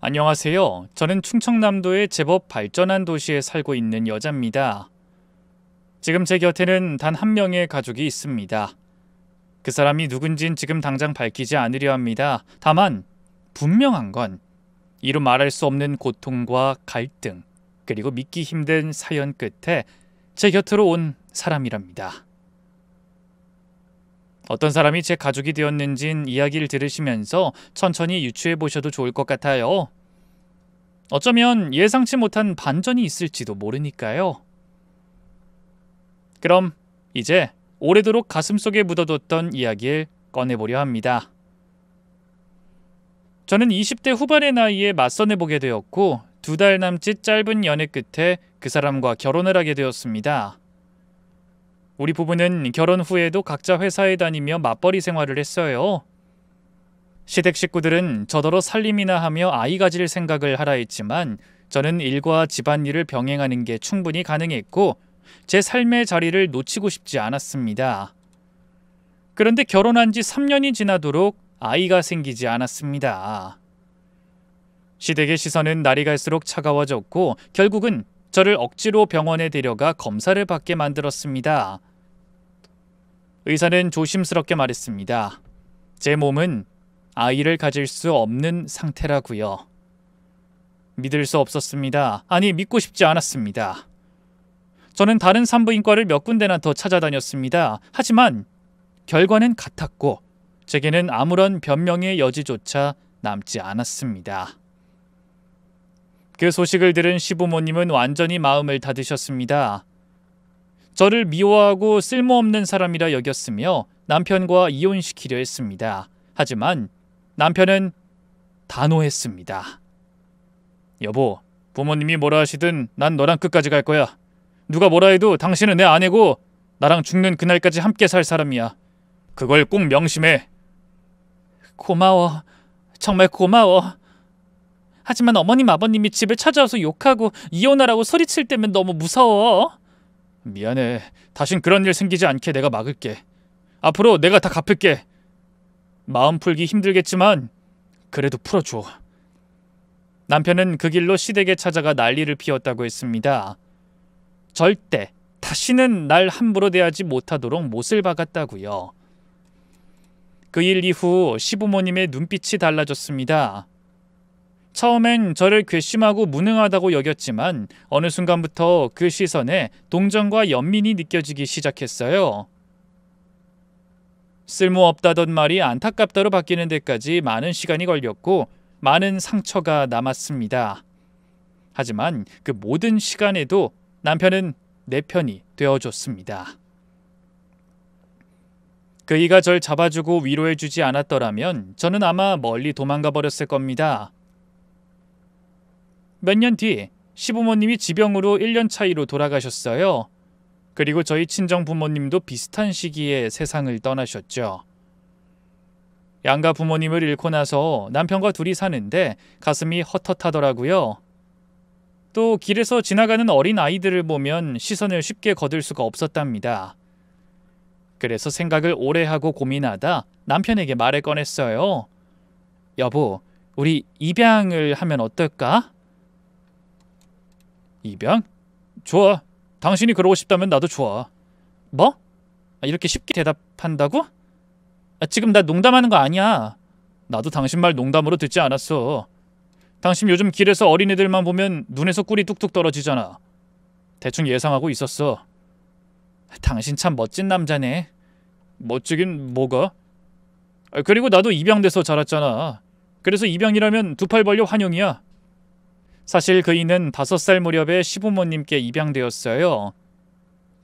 안녕하세요. 저는 충청남도의 제법 발전한 도시에 살고 있는 여자입니다. 지금 제 곁에는 단 한 명의 가족이 있습니다. 그 사람이 누군진 지금 당장 밝히지 않으려 합니다. 다만 분명한 건 이루 말할 수 없는 고통과 갈등, 그리고 믿기 힘든 사연 끝에 제 곁으로 온 사람이랍니다. 어떤 사람이 제 가족이 되었는진 이야기를 들으시면서 천천히 유추해 보셔도 좋을 것 같아요. 어쩌면 예상치 못한 반전이 있을지도 모르니까요. 그럼 이제 오래도록 가슴속에 묻어뒀던 이야기를 꺼내보려 합니다. 저는 20대 후반의 나이에 맞선해보게 되었고 2달 남짓 짧은 연애 끝에 그 사람과 결혼을 하게 되었습니다. 우리 부부는 결혼 후에도 각자 회사에 다니며 맞벌이 생활을 했어요. 시댁 식구들은 저더러 살림이나 하며 아이 가질 생각을 하라 했지만 저는 일과 집안일을 병행하는 게 충분히 가능했고 제 삶의 자리를 놓치고 싶지 않았습니다. 그런데 결혼한 지 3년이 지나도록 아이가 생기지 않았습니다. 시댁의 시선은 날이 갈수록 차가워졌고 결국은 저를 억지로 병원에 데려가 검사를 받게 만들었습니다. 의사는 조심스럽게 말했습니다. 제 몸은 아이를 가질 수 없는 상태라고요. 믿을 수 없었습니다. 아니, 믿고 싶지 않았습니다. 저는 다른 산부인과를 몇 군데나 더 찾아다녔습니다. 하지만 결과는 같았고 제게는 아무런 변명의 여지조차 남지 않았습니다. 그 소식을 들은 시부모님은 완전히 마음을 닫으셨습니다. 저를 미워하고 쓸모없는 사람이라 여겼으며 남편과 이혼시키려 했습니다. 하지만 남편은 단호했습니다. 여보, 부모님이 뭐라 하시든 난 너랑 끝까지 갈 거야. 누가 뭐라 해도 당신은 내 아내고 나랑 죽는 그날까지 함께 살 사람이야. 그걸 꼭 명심해. 고마워. 정말 고마워. 하지만 어머님 아버님이 집에 찾아와서 욕하고 이혼하라고 소리칠 때면 너무 무서워. 미안해. 다신 그런 일 생기지 않게 내가 막을게. 앞으로 내가 다 갚을게. 마음 풀기 힘들겠지만 그래도 풀어줘. 남편은 그 길로 시댁에 찾아가 난리를 피웠다고 했습니다. 절대 다시는 날 함부로 대하지 못하도록 못을 박았다고요. 그 일 이후 시부모님의 눈빛이 달라졌습니다. 처음엔 저를 괘씸하고 무능하다고 여겼지만 어느 순간부터 그 시선에 동정과 연민이 느껴지기 시작했어요. 쓸모없다던 말이 안타깝다로 바뀌는 데까지 많은 시간이 걸렸고 많은 상처가 남았습니다. 하지만 그 모든 시간에도 남편은 내 편이 되어줬습니다. 그이가 절 잡아주고 위로해주지 않았더라면 저는 아마 멀리 도망가 버렸을 겁니다. 몇 년 뒤 시부모님이 지병으로 1년 차이로 돌아가셨어요. 그리고 저희 친정 부모님도 비슷한 시기에 세상을 떠나셨죠. 양가 부모님을 잃고 나서 남편과 둘이 사는데 가슴이 헛헛하더라고요. 또 길에서 지나가는 어린 아이들을 보면 시선을 쉽게 거둘 수가 없었답니다. 그래서 생각을 오래 하고 고민하다 남편에게 말을 꺼냈어요. 여보, 우리 입양을 하면 어떨까? 입양? 좋아. 당신이 그러고 싶다면 나도 좋아. 뭐? 이렇게 쉽게 대답한다고? 지금 나 농담하는 거 아니야. 나도 당신 말 농담으로 듣지 않았어. 당신 요즘 길에서 어린애들만 보면 눈에서 꿀이 뚝뚝 떨어지잖아. 대충 예상하고 있었어. 당신 참 멋진 남자네. 멋지긴 뭐가? 그리고 나도 입양돼서 자랐잖아. 그래서 입양이라면 두 팔 벌려 환영이야. 사실 그이는 5살 무렵에 시부모님께 입양되었어요.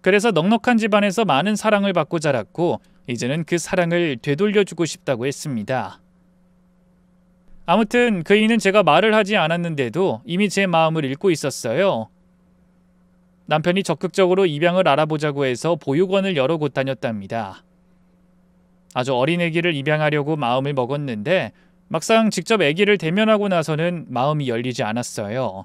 그래서 넉넉한 집안에서 많은 사랑을 받고 자랐고 이제는 그 사랑을 되돌려주고 싶다고 했습니다. 아무튼 그이는 제가 말을 하지 않았는데도 이미 제 마음을 읽고 있었어요. 남편이 적극적으로 입양을 알아보자고 해서 보육원을 여러 곳 다녔답니다. 아주 어린 아기를 입양하려고 마음을 먹었는데 막상 직접 아기를 대면하고 나서는 마음이 열리지 않았어요.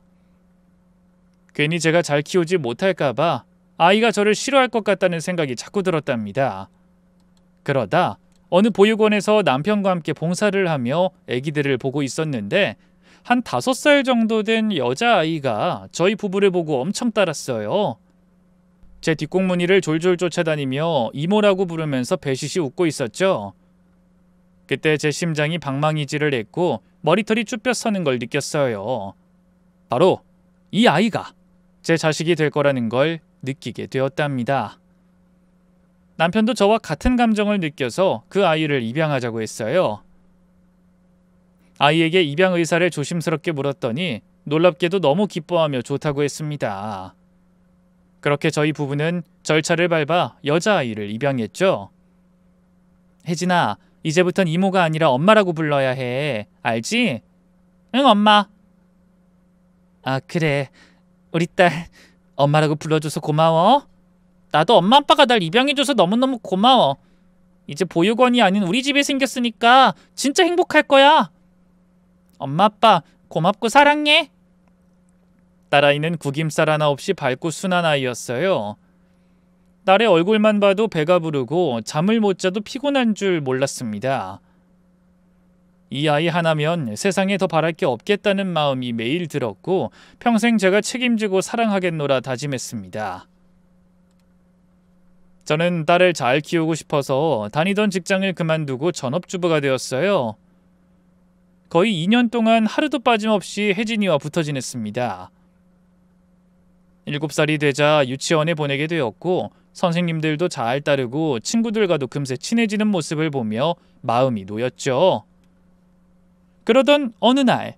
괜히 제가 잘 키우지 못할까봐 아이가 저를 싫어할 것 같다는 생각이 자꾸 들었답니다. 그러다 어느 보육원에서 남편과 함께 봉사를 하며 아기들을 보고 있었는데 한 5살 정도 된 여자아이가 저희 부부를 보고 엄청 따랐어요. 제 뒷공무니를 졸졸 쫓아다니며 이모라고 부르면서 배시시 웃고 있었죠. 그때 제 심장이 방망이질을 했고 머리털이 쭈뼛 서는 걸 느꼈어요. 바로 이 아이가 제 자식이 될 거라는 걸 느끼게 되었답니다. 남편도 저와 같은 감정을 느껴서 그 아이를 입양하자고 했어요. 아이에게 입양 의사를 조심스럽게 물었더니 놀랍게도 너무 기뻐하며 좋다고 했습니다. 그렇게 저희 부부는 절차를 밟아 여자아이를 입양했죠. 혜진아, 이제부턴 이모가 아니라 엄마라고 불러야 해. 알지? 응, 엄마. 아, 그래. 우리 딸 엄마라고 불러줘서 고마워. 나도 엄마 아빠가 날 입양해줘서 너무너무 고마워. 이제 보육원이 아닌 우리 집에 생겼으니까 진짜 행복할 거야. 엄마 아빠 고맙고 사랑해. 딸아이는 구김살 하나 없이 밝고 순한 아이였어요. 딸의 얼굴만 봐도 배가 부르고 잠을 못 자도 피곤한 줄 몰랐습니다. 이 아이 하나면 세상에 더 바랄 게 없겠다는 마음이 매일 들었고 평생 제가 책임지고 사랑하겠노라 다짐했습니다. 저는 딸을 잘 키우고 싶어서 다니던 직장을 그만두고 전업주부가 되었어요. 거의 2년 동안 하루도 빠짐없이 혜진이와 붙어 지냈습니다. 7살이 되자 유치원에 보내게 되었고 선생님들도 잘 따르고 친구들과도 금세 친해지는 모습을 보며 마음이 놓였죠. 그러던 어느 날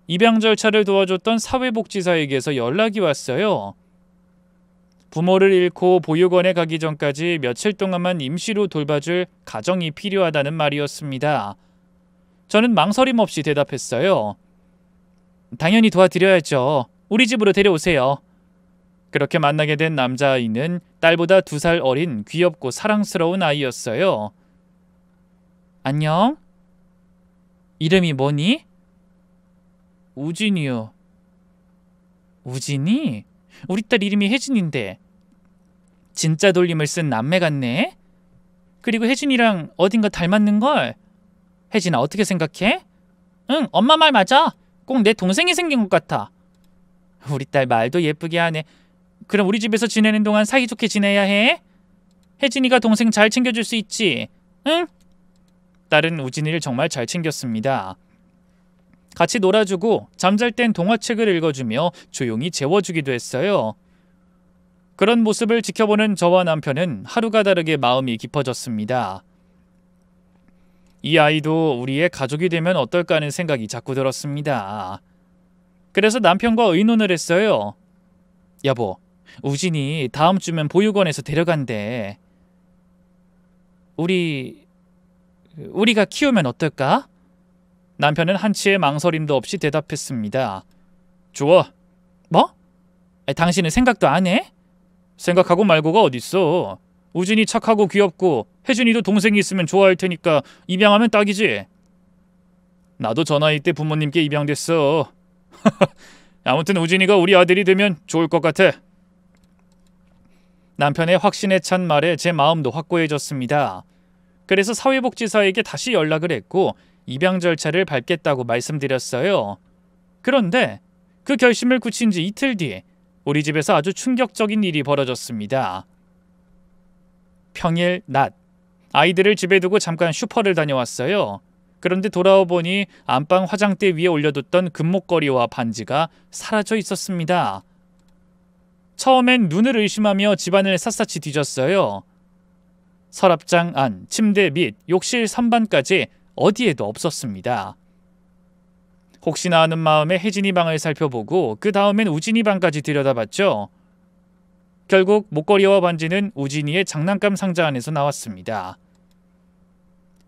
입양 절차를 도와줬던 사회복지사에게서 연락이 왔어요. 부모를 잃고 보육원에 가기 전까지 며칠 동안만 임시로 돌봐줄 가정이 필요하다는 말이었습니다. 저는 망설임 없이 대답했어요. 당연히 도와드려야죠. 우리 집으로 데려오세요. 그렇게 만나게 된 남자아이는 딸보다 2살 어린 귀엽고 사랑스러운 아이였어요. 안녕? 이름이 뭐니? 우진이요. 우진이? 우리 딸 이름이 혜진인데. 진짜 돌림을 쓴 남매 같네? 그리고 혜진이랑 어딘가 닮았는걸? 혜진아, 어떻게 생각해? 응, 엄마 말 맞아. 꼭 내 동생이 생긴 것 같아. 우리 딸 말도 예쁘게 하네. 그럼 우리 집에서 지내는 동안 사이좋게 지내야 해? 혜진이가 동생 잘 챙겨줄 수 있지? 응? 딸은 우진이를 정말 잘 챙겼습니다. 같이 놀아주고 잠잘 땐 동화책을 읽어주며 조용히 재워주기도 했어요. 그런 모습을 지켜보는 저와 남편은 하루가 다르게 마음이 깊어졌습니다. 이 아이도 우리의 가족이 되면 어떨까 하는 생각이 자꾸 들었습니다. 그래서 남편과 의논을 했어요. 여보, 우진이 다음 주면 보육원에서 데려간대. 우리가 키우면 어떨까? 남편은 한치의 망설임도 없이 대답했습니다. 좋아. 뭐? 당신은 생각도 안 해? 생각하고 말고가 어딨어. 우진이 착하고 귀엽고 혜진이도 동생이 있으면 좋아할 테니까 입양하면 딱이지. 나도 저 나이 때 부모님께 입양됐어. 아무튼 우진이가 우리 아들이 되면 좋을 것 같아. 남편의 확신에 찬 말에 제 마음도 확고해졌습니다. 그래서 사회복지사에게 다시 연락을 했고 입양 절차를 밟겠다고 말씀드렸어요. 그런데 그 결심을 굳힌 지 이틀 뒤 우리 집에서 아주 충격적인 일이 벌어졌습니다. 평일 낮, 아이들을 집에 두고 잠깐 슈퍼를 다녀왔어요. 그런데 돌아와 보니 안방 화장대 위에 올려뒀던 금목걸이와 반지가 사라져 있었습니다. 처음엔 눈을 의심하며 집안을 샅샅이 뒤졌어요. 서랍장 안, 침대 밑, 욕실 선반까지 어디에도 없었습니다. 혹시나 하는 마음에 혜진이 방을 살펴보고 그 다음엔 우진이 방까지 들여다봤죠. 결국 목걸이와 반지는 우진이의 장난감 상자 안에서 나왔습니다.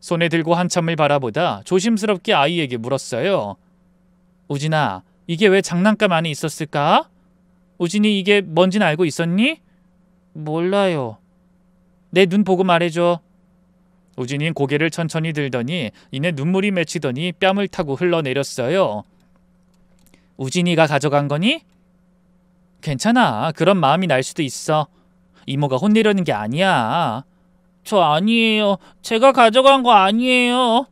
손에 들고 한참을 바라보다 조심스럽게 아이에게 물었어요. 우진아, 이게 왜 장난감 안에 있었을까? 우진이 이게 뭔지는 알고 있었니? 몰라요. 내 눈 보고 말해줘. 우진이는 고개를 천천히 들더니 이내 눈물이 맺히더니 뺨을 타고 흘러내렸어요. 우진이가 가져간 거니? 괜찮아. 그런 마음이 날 수도 있어. 이모가 혼내려는 게 아니야. 저 아니에요. 제가 가져간 거 아니에요.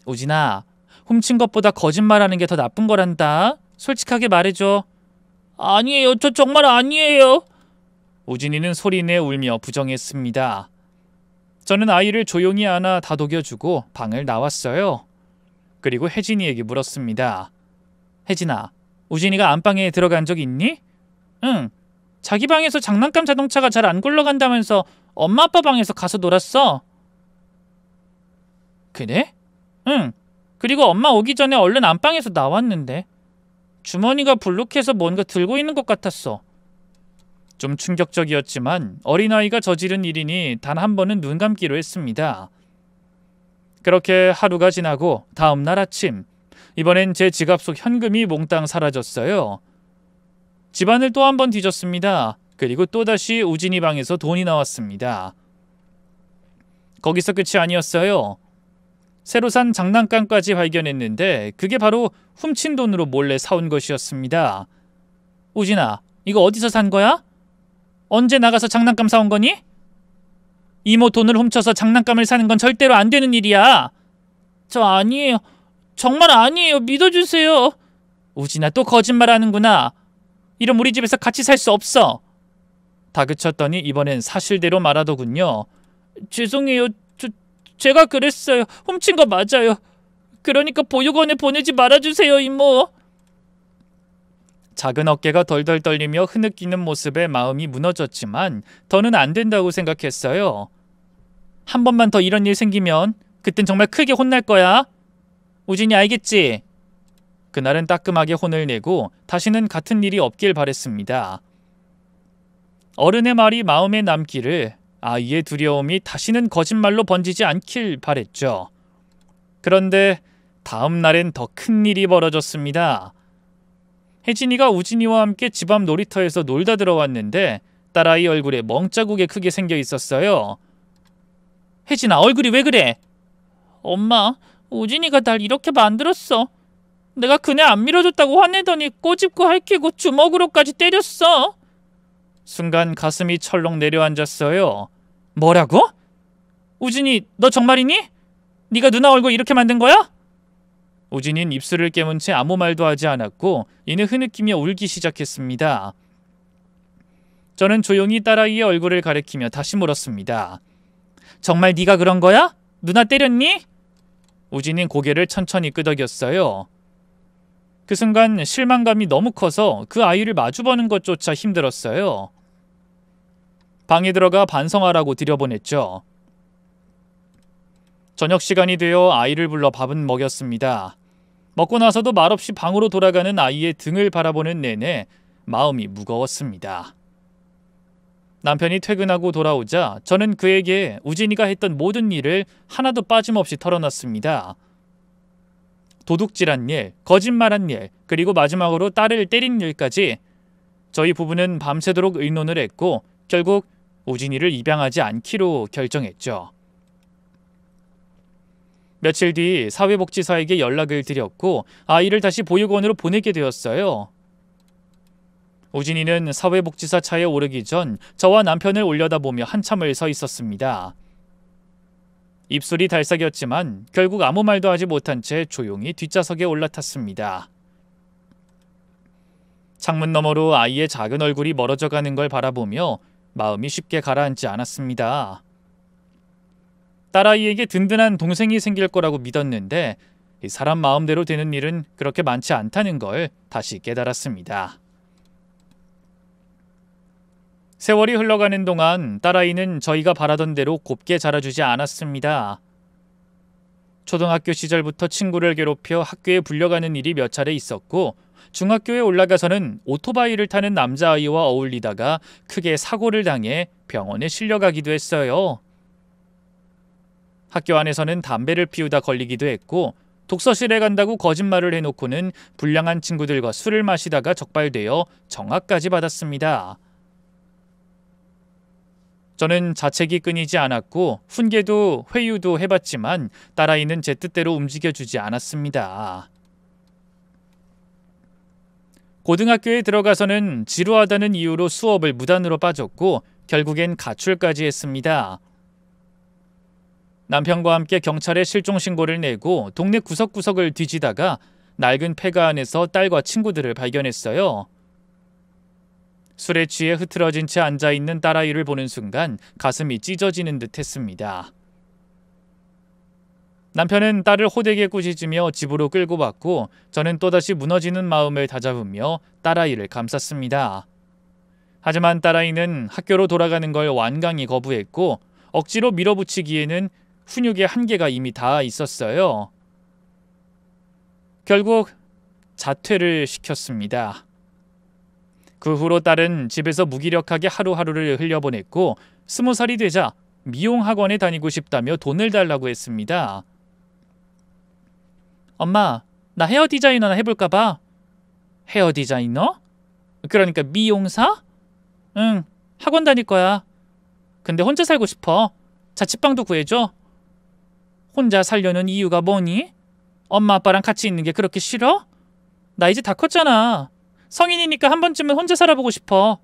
우진아, 훔친 것보다 거짓말하는 게 더 나쁜 거란다. 솔직하게 말해줘. 아니에요. 저 정말 아니에요. 우진이는 소리내 울며 부정했습니다. 저는 아이를 조용히 안아 다독여주고 방을 나왔어요. 그리고 혜진이에게 물었습니다. 혜진아, 우진이가 안방에 들어간 적 있니? 응. 자기 방에서 장난감 자동차가 잘 안 굴러간다면서 엄마 아빠 방에서 가서 놀았어. 그래? 응. 그리고 엄마 오기 전에 얼른 안방에서 나왔는데 주머니가 불룩해서 뭔가 들고 있는 것 같았어. 좀 충격적이었지만 어린아이가 저지른 일이니 단 한 번은 눈 감기로 했습니다. 그렇게 하루가 지나고 다음 날 아침, 이번엔 제 지갑 속 현금이 몽땅 사라졌어요. 집안을 또 한 번 뒤졌습니다. 그리고 또다시 우진이 방에서 돈이 나왔습니다. 거기서 끝이 아니었어요. 새로 산 장난감까지 발견했는데 그게 바로 훔친 돈으로 몰래 사온 것이었습니다. 우진아, 이거 어디서 산 거야? 언제 나가서 장난감 사온 거니? 이모 돈을 훔쳐서 장난감을 사는 건 절대로 안 되는 일이야. 저 아니에요. 정말 아니에요. 믿어주세요. 우진아, 또 거짓말하는구나. 이럼 우리 집에서 같이 살 수 없어. 다그쳤더니 이번엔 사실대로 말하더군요. 죄송해요. 제가 그랬어요. 훔친 거 맞아요. 그러니까 보육원에 보내지 말아주세요, 이모. 작은 어깨가 덜덜 떨리며 흐느끼는 모습에 마음이 무너졌지만 더는 안 된다고 생각했어요. 한 번만 더 이런 일 생기면 그땐 정말 크게 혼날 거야. 우진이 알겠지? 그날은 따끔하게 혼을 내고 다시는 같은 일이 없길 바랬습니다. 어른의 말이 마음에 남기를, 아이의 두려움이 다시는 거짓말로 번지지 않길 바랬죠. 그런데 다음 날엔 더 큰 일이 벌어졌습니다. 혜진이가 우진이와 함께 집 앞 놀이터에서 놀다 들어왔는데 딸아이 얼굴에 멍자국이 크게 생겨 있었어요. 혜진아, 얼굴이 왜 그래? 엄마, 우진이가 날 이렇게 만들었어. 내가 그네 안 밀어줬다고 화내더니 꼬집고 핥히고 주먹으로까지 때렸어. 순간 가슴이 철렁 내려앉았어요. 뭐라고? 우진이, 너 정말이니? 네가 누나 얼굴 이렇게 만든 거야? 우진이는 입술을 깨문 채 아무 말도 하지 않았고 이내 흐느끼며 울기 시작했습니다. 저는 조용히 딸아이의 얼굴을 가리키며 다시 물었습니다. 정말 네가 그런 거야? 누나 때렸니? 우진이는 고개를 천천히 끄덕였어요. 그 순간 실망감이 너무 커서 그 아이를 마주보는 것조차 힘들었어요. 방에 들어가 반성하라고 들여보냈죠. 저녁 시간이 되어 아이를 불러 밥은 먹였습니다. 먹고 나서도 말없이 방으로 돌아가는 아이의 등을 바라보는 내내 마음이 무거웠습니다. 남편이 퇴근하고 돌아오자 저는 그에게 우진이가 했던 모든 일을 하나도 빠짐없이 털어놨습니다. 도둑질한 일, 거짓말한 일, 그리고 마지막으로 딸을 때린 일까지 저희 부부는 밤새도록 의논을 했고 결국 우진이를 입양하지 않기로 결정했죠. 며칠 뒤 사회복지사에게 연락을 드렸고 아이를 다시 보육원으로 보내게 되었어요. 우진이는 사회복지사 차에 오르기 전 저와 남편을 올려다보며 한참을 서 있었습니다. 입술이 달싹였지만 결국 아무 말도 하지 못한 채 조용히 뒷좌석에 올라탔습니다. 창문 너머로 아이의 작은 얼굴이 멀어져 가는 걸 바라보며 마음이 쉽게 가라앉지 않았습니다. 딸아이에게 든든한 동생이 생길 거라고 믿었는데 사람 마음대로 되는 일은 그렇게 많지 않다는 걸 다시 깨달았습니다. 세월이 흘러가는 동안 딸아이는 저희가 바라던 대로 곱게 자라주지 않았습니다. 초등학교 시절부터 친구를 괴롭혀 학교에 불려가는 일이 몇 차례 있었고 중학교에 올라가서는 오토바이를 타는 남자아이와 어울리다가 크게 사고를 당해 병원에 실려가기도 했어요. 학교 안에서는 담배를 피우다 걸리기도 했고 독서실에 간다고 거짓말을 해놓고는 불량한 친구들과 술을 마시다가 적발되어 정학까지 받았습니다. 저는 자책이 끊이지 않았고 훈계도 회유도 해봤지만 딸아이는 제 뜻대로 움직여주지 않았습니다. 고등학교에 들어가서는 지루하다는 이유로 수업을 무단으로 빠졌고 결국엔 가출까지 했습니다. 남편과 함께 경찰에 실종 신고를 내고 동네 구석구석을 뒤지다가 낡은 폐가 안에서 딸과 친구들을 발견했어요. 술에 취해 흐트러진 채 앉아있는 딸아이를 보는 순간 가슴이 찢어지는 듯 했습니다. 남편은 딸을 호되게 꾸짖으며 집으로 끌고 왔고 저는 또다시 무너지는 마음을 다잡으며 딸아이를 감쌌습니다. 하지만 딸아이는 학교로 돌아가는 걸 완강히 거부했고 억지로 밀어붙이기에는 훈육의 한계가 이미 닿아 있었어요. 결국 자퇴를 시켰습니다. 그 후로 딸은 집에서 무기력하게 하루하루를 흘려보냈고 20살이 되자 미용학원에 다니고 싶다며 돈을 달라고 했습니다. 엄마, 나 헤어 디자이너나 해볼까 봐. 헤어 디자이너? 그러니까 미용사? 응, 학원 다닐 거야. 근데 혼자 살고 싶어. 자취방도 구해줘. 혼자 살려는 이유가 뭐니? 엄마 아빠랑 같이 있는 게 그렇게 싫어? 나 이제 다 컸잖아. 성인이니까 한 번쯤은 혼자 살아보고 싶어.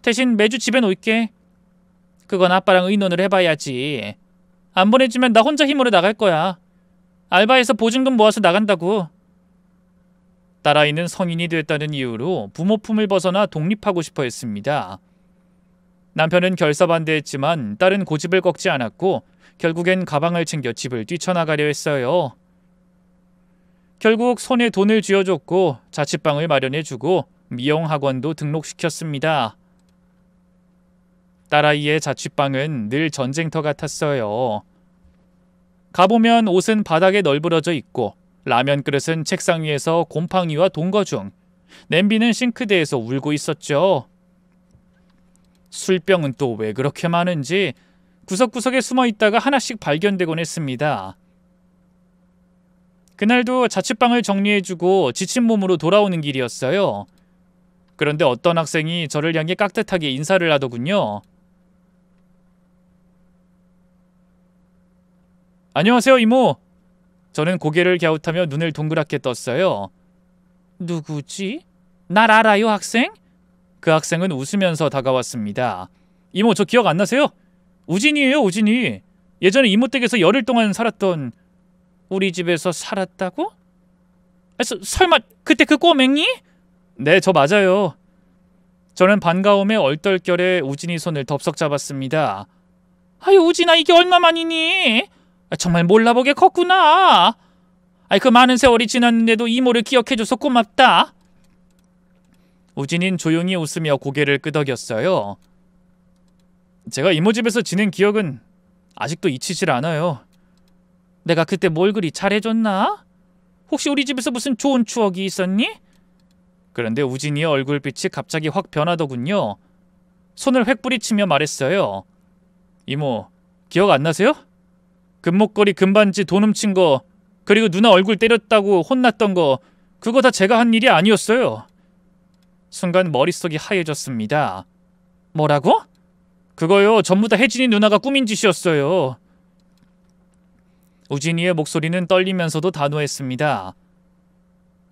대신 매주 집에 놀게. 그건 아빠랑 의논을 해봐야지. 안 보내주면 나 혼자 힘으로 나갈 거야. 알바해서 보증금 모아서 나간다고. 딸아이는 성인이 됐다는 이유로 부모 품을 벗어나 독립하고 싶어 했습니다. 남편은 결사반대했지만 딸은 고집을 꺾지 않았고 결국엔 가방을 챙겨 집을 뛰쳐나가려 했어요. 결국 손에 돈을 쥐어줬고 자취방을 마련해주고 미용학원도 등록시켰습니다. 딸아이의 자취방은 늘 전쟁터 같았어요. 가보면 옷은 바닥에 널브러져 있고 라면 그릇은 책상 위에서 곰팡이와 동거중, 냄비는 싱크대에서 울고 있었죠. 술병은 또 왜 그렇게 많은지 구석구석에 숨어 있다가 하나씩 발견되곤 했습니다. 그날도 자취방을 정리해주고 지친 몸으로 돌아오는 길이었어요. 그런데 어떤 학생이 저를 향해 깍듯하게 인사를 하더군요. 안녕하세요, 이모. 저는 고개를 갸웃하며 눈을 동그랗게 떴어요. 누구지? 날 알아요, 학생? 그 학생은 웃으면서 다가왔습니다. 이모, 저 기억 안 나세요? 우진이에요, 우진이. 예전에 이모 댁에서 열흘 동안 살았던. 우리 집에서 살았다고? 설마 그때 그 꼬맹이? 네, 저 맞아요. 저는 반가움에 얼떨결에 우진이 손을 덥석 잡았습니다. 아유, 우진아, 이게 얼마만이니? 정말 몰라보게 컸구나. 그 많은 세월이 지났는데도 이모를 기억해줘서 고맙다. 우진이는 조용히 웃으며 고개를 끄덕였어요. 제가 이모 집에서 지낸 기억은 아직도 잊히질 않아요. 내가 그때 뭘 그리 잘해줬나? 혹시 우리 집에서 무슨 좋은 추억이 있었니? 그런데 우진이의 얼굴빛이 갑자기 확 변하더군요. 손을 획부리치며 말했어요. 이모, 기억 안 나세요? 금목걸이 금반지 돈 훔친 거, 그리고 누나 얼굴 때렸다고 혼났던 거, 그거 다 제가 한 일이 아니었어요. 순간 머릿속이 하얘졌습니다. 뭐라고? 그거요, 전부 다 혜진이 누나가 꾸민 짓이었어요. 우진이의 목소리는 떨리면서도 단호했습니다.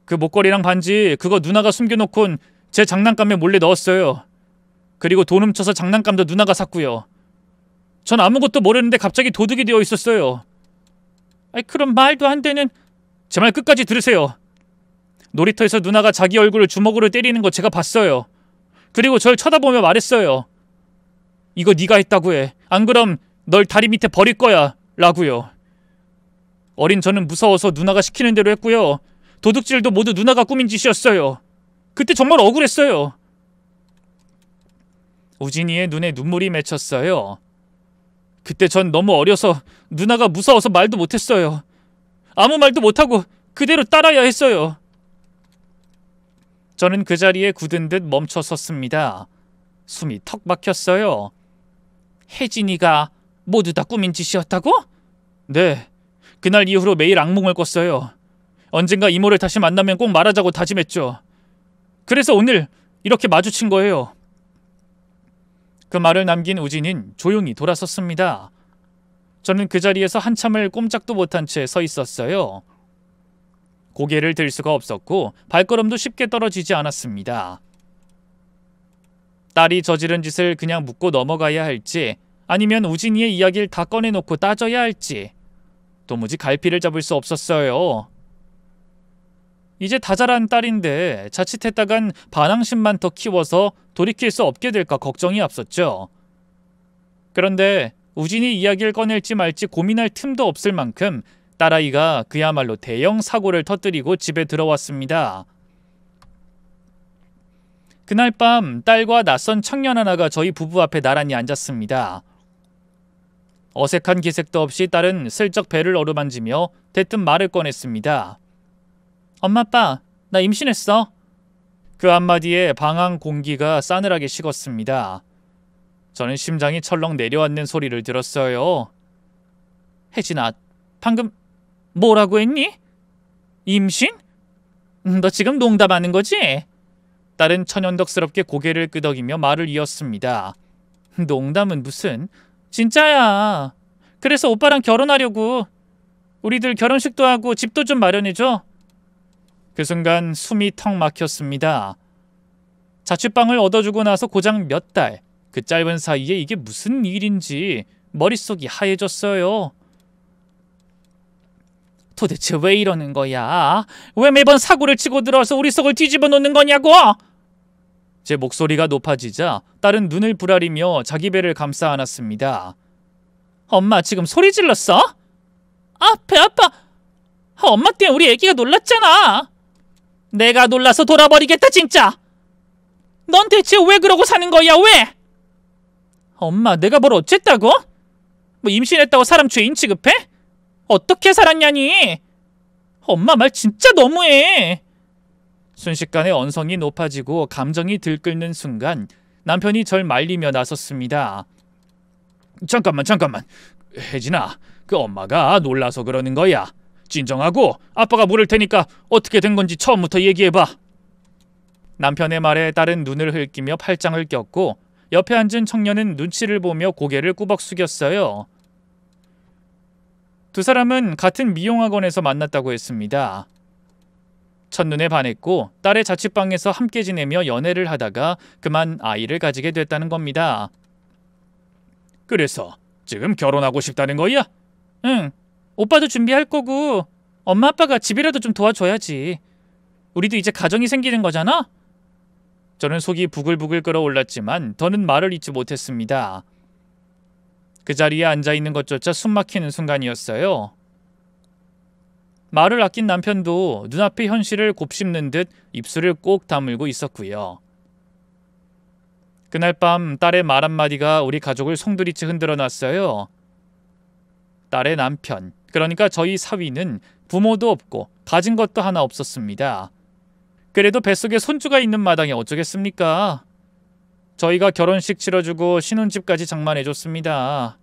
그 목걸이랑 반지, 그거 누나가 숨겨놓곤 제 장난감에 몰래 넣었어요. 그리고 돈 훔쳐서 장난감도 누나가 샀고요. 전 아무것도 모르는데 갑자기 도둑이 되어 있었어요. 그럼 말도 안 되는... 제 말 끝까지 들으세요. 놀이터에서 누나가 자기 얼굴을 주먹으로 때리는 거 제가 봤어요. 그리고 절 쳐다보며 말했어요. 이거 네가 했다고 해. 안 그럼 널 다리 밑에 버릴 거야. 라고요. 어린 저는 무서워서 누나가 시키는 대로 했고요. 도둑질도 모두 누나가 꾸민 짓이었어요. 그때 정말 억울했어요. 우진이의 눈에 눈물이 맺혔어요. 그때 전 너무 어려서 누나가 무서워서 말도 못했어요. 아무 말도 못하고 그대로 따라야 했어요. 저는 그 자리에 굳은 듯 멈춰 섰습니다. 숨이 턱 막혔어요. 혜진이가 모두 다 꾸민 짓이었다고? 네. 그날 이후로 매일 악몽을 꿨어요. 언젠가 이모를 다시 만나면 꼭 말하자고 다짐했죠. 그래서 오늘 이렇게 마주친 거예요. 그 말을 남긴 우진인 조용히 돌아섰습니다. 저는 그 자리에서 한참을 꼼짝도 못한 채 서 있었어요. 고개를 들 수가 없었고 발걸음도 쉽게 떨어지지 않았습니다. 딸이 저지른 짓을 그냥 묻고 넘어가야 할지 아니면 우진이의 이야기를 다 꺼내놓고 따져야 할지 도무지 갈피를 잡을 수 없었어요. 이제 다 자란 딸인데 자칫했다간 반항심만 더 키워서 돌이킬 수 없게 될까 걱정이 앞섰죠. 그런데 우진이 이야기를 꺼낼지 말지 고민할 틈도 없을 만큼 딸아이가 그야말로 대형 사고를 터뜨리고 집에 들어왔습니다. 그날 밤 딸과 낯선 청년 하나가 저희 부부 앞에 나란히 앉았습니다. 어색한 기색도 없이 딸은 슬쩍 배를 어루만지며 대뜸 말을 꺼냈습니다. 엄마, 아빠, 나 임신했어. 그 한마디에 방안 공기가 싸늘하게 식었습니다. 저는 심장이 철렁 내려앉는 소리를 들었어요. 혜진아, 방금 뭐라고 했니? 임신? 너 지금 농담하는 거지? 딸은 천연덕스럽게 고개를 끄덕이며 말을 이었습니다. 농담은 무슨? 진짜야. 그래서 오빠랑 결혼하려고. 우리들 결혼식도 하고 집도 좀 마련해줘. 그 순간 숨이 턱 막혔습니다. 자취방을 얻어주고 나서 고작 몇 달, 그 짧은 사이에 이게 무슨 일인지 머릿속이 하얘졌어요. 도대체 왜 이러는 거야? 왜 매번 사고를 치고 들어와서 우리 속을 뒤집어 놓는 거냐고? 제 목소리가 높아지자 딸은 눈을 부라리며 자기 배를 감싸 안았습니다. 엄마 지금 소리 질렀어? 아, 배 아파. 엄마 때문에 우리 애기가 놀랐잖아. 내가 놀라서 돌아버리겠다 진짜. 넌 대체 왜 그러고 사는 거야 왜? 엄마 내가 뭘 어쨌다고? 뭐 임신했다고 사람 죄인 취급해? 어떻게 살았냐니? 엄마 말 진짜 너무해. 순식간에 언성이 높아지고 감정이 들끓는 순간 남편이 절 말리며 나섰습니다. 잠깐만. 혜진아, 그 엄마가 놀라서 그러는 거야. 진정하고 아빠가 물을 테니까 어떻게 된 건지 처음부터 얘기해봐. 남편의 말에 딸은 눈을 흘끼며 팔짱을 꼈고 옆에 앉은 청년은 눈치를 보며 고개를 꾸벅 숙였어요. 두 사람은 같은 미용학원에서 만났다고 했습니다. 첫눈에 반했고 딸의 자취방에서 함께 지내며 연애를 하다가 그만 아이를 가지게 됐다는 겁니다. 그래서 지금 결혼하고 싶다는 거야? 응. 오빠도 준비할 거고 엄마 아빠가 집이라도 좀 도와줘야지. 우리도 이제 가정이 생기는 거잖아? 저는 속이 부글부글 끓어올랐지만 더는 말을 잇지 못했습니다. 그 자리에 앉아있는 것조차 숨막히는 순간이었어요. 말을 아낀 남편도 눈앞의 현실을 곱씹는 듯 입술을 꼭 다물고 있었고요. 그날 밤 딸의 말 한마디가 우리 가족을 송두리째 흔들어 놨어요. 딸의 남편, 그러니까 저희 사위는 부모도 없고 가진 것도 하나 없었습니다. 그래도 뱃속에 손주가 있는 마당에 어쩌겠습니까? 저희가 결혼식 치러주고 신혼집까지 장만해줬습니다.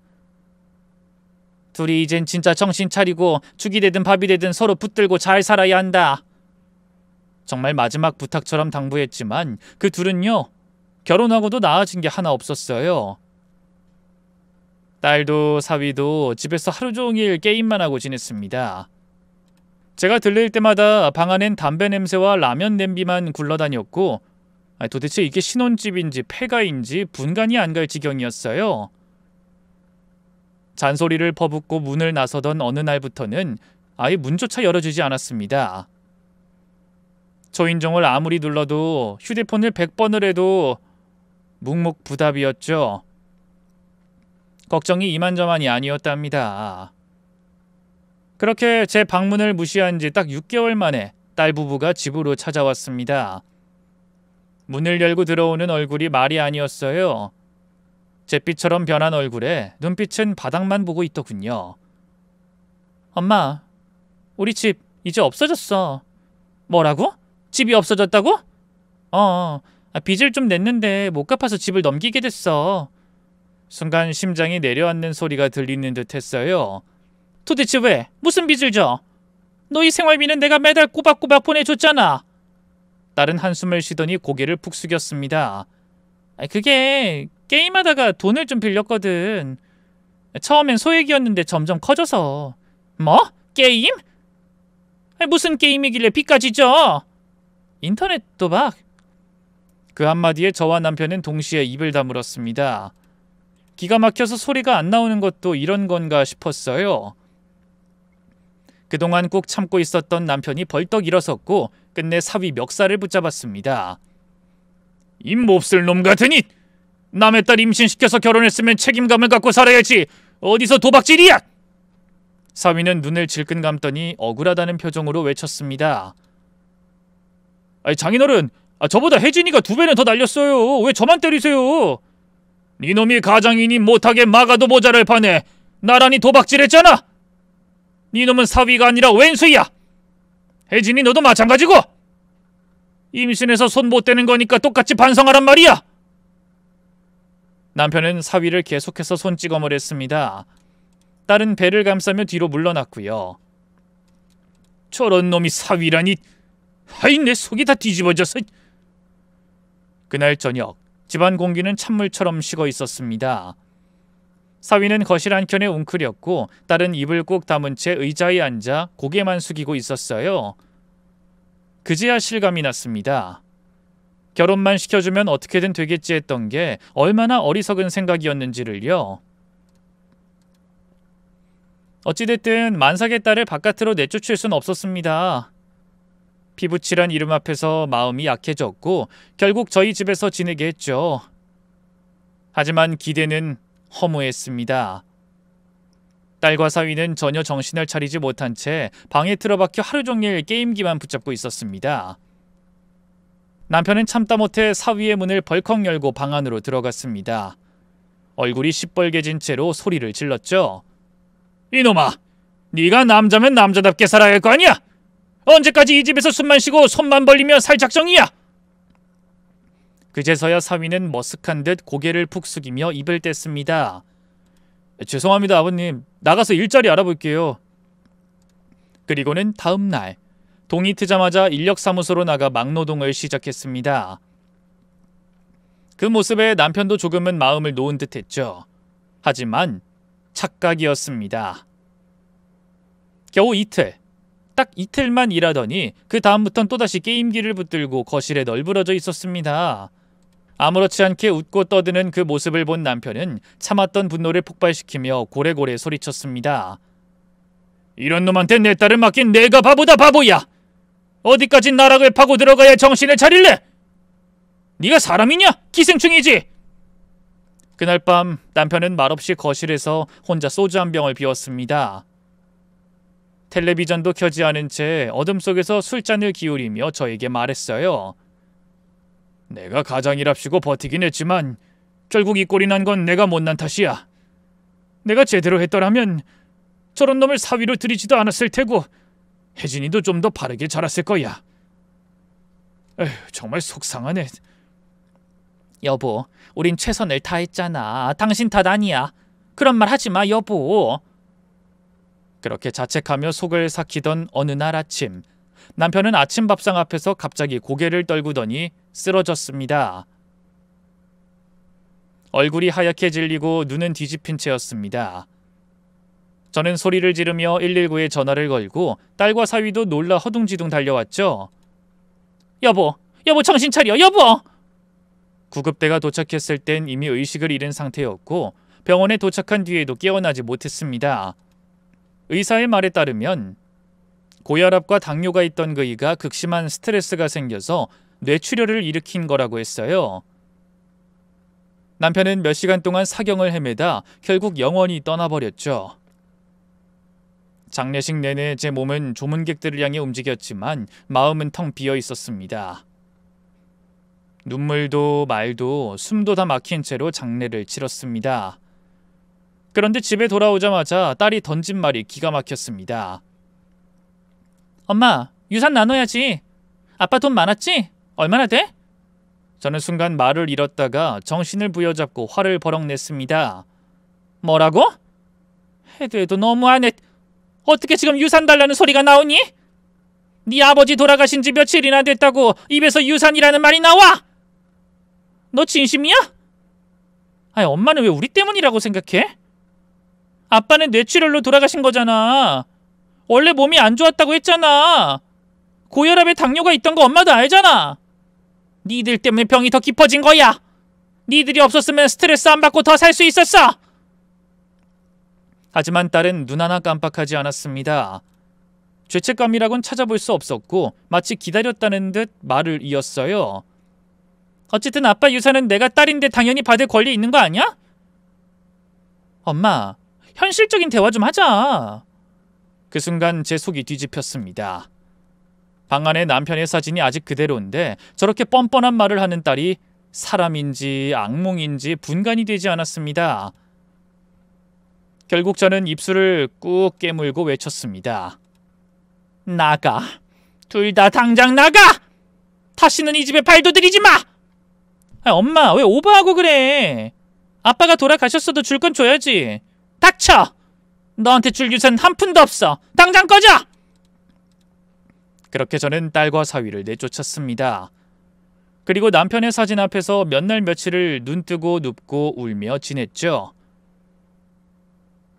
둘이 이젠 진짜 정신 차리고 죽이 되든 밥이 되든 서로 붙들고 잘 살아야 한다. 정말 마지막 부탁처럼 당부했지만 그 둘은요, 결혼하고도 나아진 게 하나 없었어요. 딸도 사위도 집에서 하루 종일 게임만 하고 지냈습니다. 제가 들릴 때마다 방 안엔 담배 냄새와 라면 냄비만 굴러다녔고 도대체 이게 신혼집인지 폐가인지 분간이 안 갈 지경이었어요. 잔소리를 퍼붓고 문을 나서던 어느 날부터는 아예 문조차 열어주지 않았습니다. 초인종을 아무리 눌러도 휴대폰을 100번을 해도 묵묵부답이었죠. 걱정이 이만저만이 아니었답니다. 그렇게 제 방문을 무시한 지 딱 6개월 만에 딸 부부가 집으로 찾아왔습니다. 문을 열고 들어오는 얼굴이 말이 아니었어요. 잿빛처럼 변한 얼굴에 눈빛은 바닥만 보고 있더군요. 엄마, 우리 집 이제 없어졌어. 뭐라고? 집이 없어졌다고? 빚을 좀 냈는데 못 갚아서 집을 넘기게 됐어. 순간 심장이 내려앉는 소리가 들리는 듯 했어요. 도대체 왜? 무슨 빚을 져? 너희 생활비는 내가 매달 꼬박꼬박 보내줬잖아. 딸은 한숨을 쉬더니 고개를 푹 숙였습니다. 그게 게임하다가 돈을 좀 빌렸거든. 처음엔 소액이었는데 점점 커져서. 뭐? 게임? 무슨 게임이길래 빚까지 져? 인터넷 도박? 그 한마디에 저와 남편은 동시에 입을 다물었습니다. 기가 막혀서 소리가 안 나오는 것도 이런 건가 싶었어요. 그동안 꾹 참고 있었던 남편이 벌떡 일어섰고 끝내 사위 멱살을 붙잡았습니다. 이 몹쓸 놈 같으니! 남의 딸 임신시켜서 결혼했으면 책임감을 갖고 살아야지! 어디서 도박질이야! 사위는 눈을 질끈 감더니 억울하다는 표정으로 외쳤습니다. 아니 장인어른, 저보다 혜진이가 2배는 더 날렸어요. 왜 저만 때리세요? 니놈이 가장이니 못하게 막아도 모자랄 판에 나란히 도박질했잖아. 니놈은 사위가 아니라 왼수야. 혜진이 너도 마찬가지고. 임신해서 손 못 대는 거니까 똑같이 반성하란 말이야. 남편은 사위를 계속해서 손찌검을 딸은 배를 감싸며 뒤로 물러났고요. 저런 놈이 사위라니. 하이, 내 속이 다 뒤집어져서. 그날 저녁 집안 공기는 찬물처럼 식어 있었습니다. 사위는 거실 한켠에 웅크렸고 딸은 입을 꾹 다문 채 의자에 앉아 고개만 숙이고 있었어요. 그제야 실감이 났습니다. 결혼만 시켜주면 어떻게든 되겠지 했던 게 얼마나 어리석은 생각이었는지를요. 어찌됐든 만삭의 딸을 바깥으로 내쫓을 순 없었습니다. 피부칠한 이름 앞에서 마음이 약해졌고 결국 저희 집에서 지내게 했죠. 하지만 기대는 허무했습니다. 딸과 사위는 전혀 정신을 차리지 못한 채 방에 틀어박혀 하루 종일 게임기만 붙잡고 있었습니다. 남편은 참다 못해 사위의 문을 벌컥 열고 방 안으로 들어갔습니다. 얼굴이 시뻘개진 채로 소리를 질렀죠. 이놈아, 네가 남자면 남자답게 살아야 할 거 아니야? 언제까지 이 집에서 숨만 쉬고 손만 벌리며 살 작정이야? 그제서야 사위는 머쓱한 듯 고개를 푹 숙이며 입을 뗐습니다. 죄송합니다, 아버님. 나가서 일자리 알아볼게요. 그리고는 다음 날 동이 트자마자 인력사무소로 나가 막노동을 시작했습니다. 그 모습에 남편도 조금은 마음을 놓은 듯했죠. 하지만 착각이었습니다. 겨우 이틀, 딱 이틀만 일하더니 그 다음부턴 또다시 게임기를 붙들고 거실에 널브러져 있었습니다. 아무렇지 않게 웃고 떠드는 그 모습을 본 남편은 참았던 분노를 폭발시키며 고래고래 소리쳤습니다. 이런 놈한테 내 딸을 맡긴 내가 바보다, 바보야! 어디까지 나락을 파고 들어가야 정신을 차릴래? 네가 사람이냐? 기생충이지! 그날 밤 남편은 말없이 거실에서 혼자 소주 한 병을 비웠습니다. 텔레비전도 켜지 않은 채 어둠 속에서 술잔을 기울이며 저에게 말했어요. 내가 가장이랍시고 버티긴 했지만 결국 이 꼴이 난 건 내가 못난 탓이야. 내가 제대로 했더라면 저런 놈을 사위로 들이지도 않았을 테고 혜진이도 좀 더 바르게 자랐을 거야. 에휴, 정말 속상하네. 여보, 우린 최선을 다했잖아. 당신 탓 아니야. 그런 말 하지 마, 여보. 그렇게 자책하며 속을 삭히던 어느 날 아침, 남편은 아침 밥상 앞에서 갑자기 고개를 떨구더니 쓰러졌습니다. 얼굴이 하얗게 질리고 눈은 뒤집힌 채였습니다. 저는 소리를 지르며 119에 전화를 걸고 딸과 사위도 놀라 허둥지둥 달려왔죠. 여보, 정신 차려, 여보! 구급대가 도착했을 땐 이미 의식을 잃은 상태였고 병원에 도착한 뒤에도 깨어나지 못했습니다. 의사의 말에 따르면 고혈압과 당뇨가 있던 그이가 극심한 스트레스가 생겨서 뇌출혈을 일으킨 거라고 했어요. 남편은 몇 시간 동안 사경을 헤매다 결국 영원히 떠나버렸죠. 장례식 내내 제 몸은 조문객들을 향해 움직였지만 마음은 텅 비어 있었습니다. 눈물도 말도 숨도 다 막힌 채로 장례를 치렀습니다. 그런데 집에 돌아오자마자 딸이 던진 말이 기가 막혔습니다. 엄마, 유산 나눠야지. 아빠 돈 많았지? 얼마나 돼? 저는 순간 말을 잃었다가 정신을 부여잡고 화를 버럭 냈습니다. 뭐라고? 해도 너무하네. 어떻게 지금 유산 달라는 소리가 나오니? 네 아버지 돌아가신 지 며칠이나 됐다고 입에서 유산이라는 말이 나와? 너 진심이야? 아니, 엄마는 왜 우리 때문이라고 생각해? 아빠는 뇌출혈로 돌아가신 거잖아. 원래 몸이 안 좋았다고 했잖아. 고혈압에 당뇨가 있던 거 엄마도 알잖아. 니들 때문에 병이 더 깊어진 거야. 니들이 없었으면 스트레스 안 받고 더 살 수 있었어. 하지만 딸은 눈 하나 깜빡하지 않았습니다. 죄책감이라곤 찾아볼 수 없었고 마치 기다렸다는 듯 말을 이었어요. 어쨌든 아빠 유산은 내가 딸인데 당연히 받을 권리 있는 거 아니야? 엄마, 현실적인 대화 좀 하자. 그 순간 제 속이 뒤집혔습니다. 방 안에 남편의 사진이 아직 그대로인데 저렇게 뻔뻔한 말을 하는 딸이 사람인지 악몽인지 분간이 되지 않았습니다. 결국 저는 입술을 꾹 깨물고 외쳤습니다. 나가. 둘 다 당장 나가! 다시는 이 집에 발도 들이지 마! 엄마, 왜 오버하고 그래? 아빠가 돌아가셨어도 줄 건 줘야지. 닥쳐! 너한테 줄 유산 한 푼도 없어. 당장 꺼져! 그렇게 저는 딸과 사위를 내쫓았습니다. 그리고 남편의 사진 앞에서 몇 날 며칠을 눈뜨고 눕고 울며 지냈죠.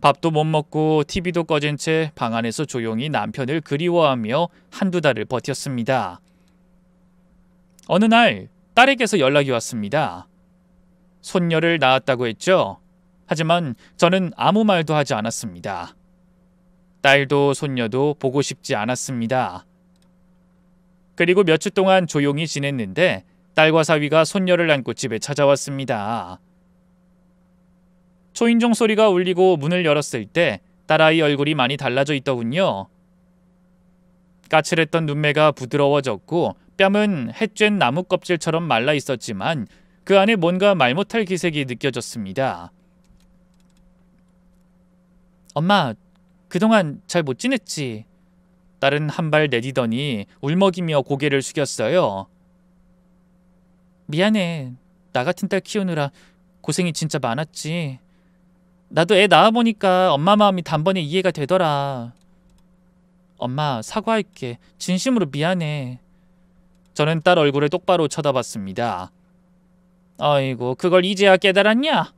밥도 못 먹고 TV도 꺼진 채 방 안에서 조용히 남편을 그리워하며 한두 달을 버텼습니다. 어느 날 딸에게서 연락이 왔습니다. 손녀를 낳았다고 했죠. 하지만 저는 아무 말도 하지 않았습니다. 딸도 손녀도 보고 싶지 않았습니다. 그리고 몇 주 동안 조용히 지냈는데 딸과 사위가 손녀를 안고 집에 찾아왔습니다. 초인종 소리가 울리고 문을 열었을 때 딸아이 얼굴이 많이 달라져 있더군요. 까칠했던 눈매가 부드러워졌고 뺨은 햇쬐 나무 껍질처럼 말라 있었지만 그 안에 뭔가 말 못할 기색이 느껴졌습니다. 엄마, 그동안 잘 못 지냈지? 딸은 한 발 내디더니 울먹이며 고개를 숙였어요. 미안해. 나 같은 딸 키우느라 고생이 진짜 많았지. 나도 애 낳아보니까 엄마 마음이 단번에 이해가 되더라. 엄마, 사과할게. 진심으로 미안해. 저는 딸 얼굴을 똑바로 쳐다봤습니다. 아이고, 그걸 이제야 깨달았냐?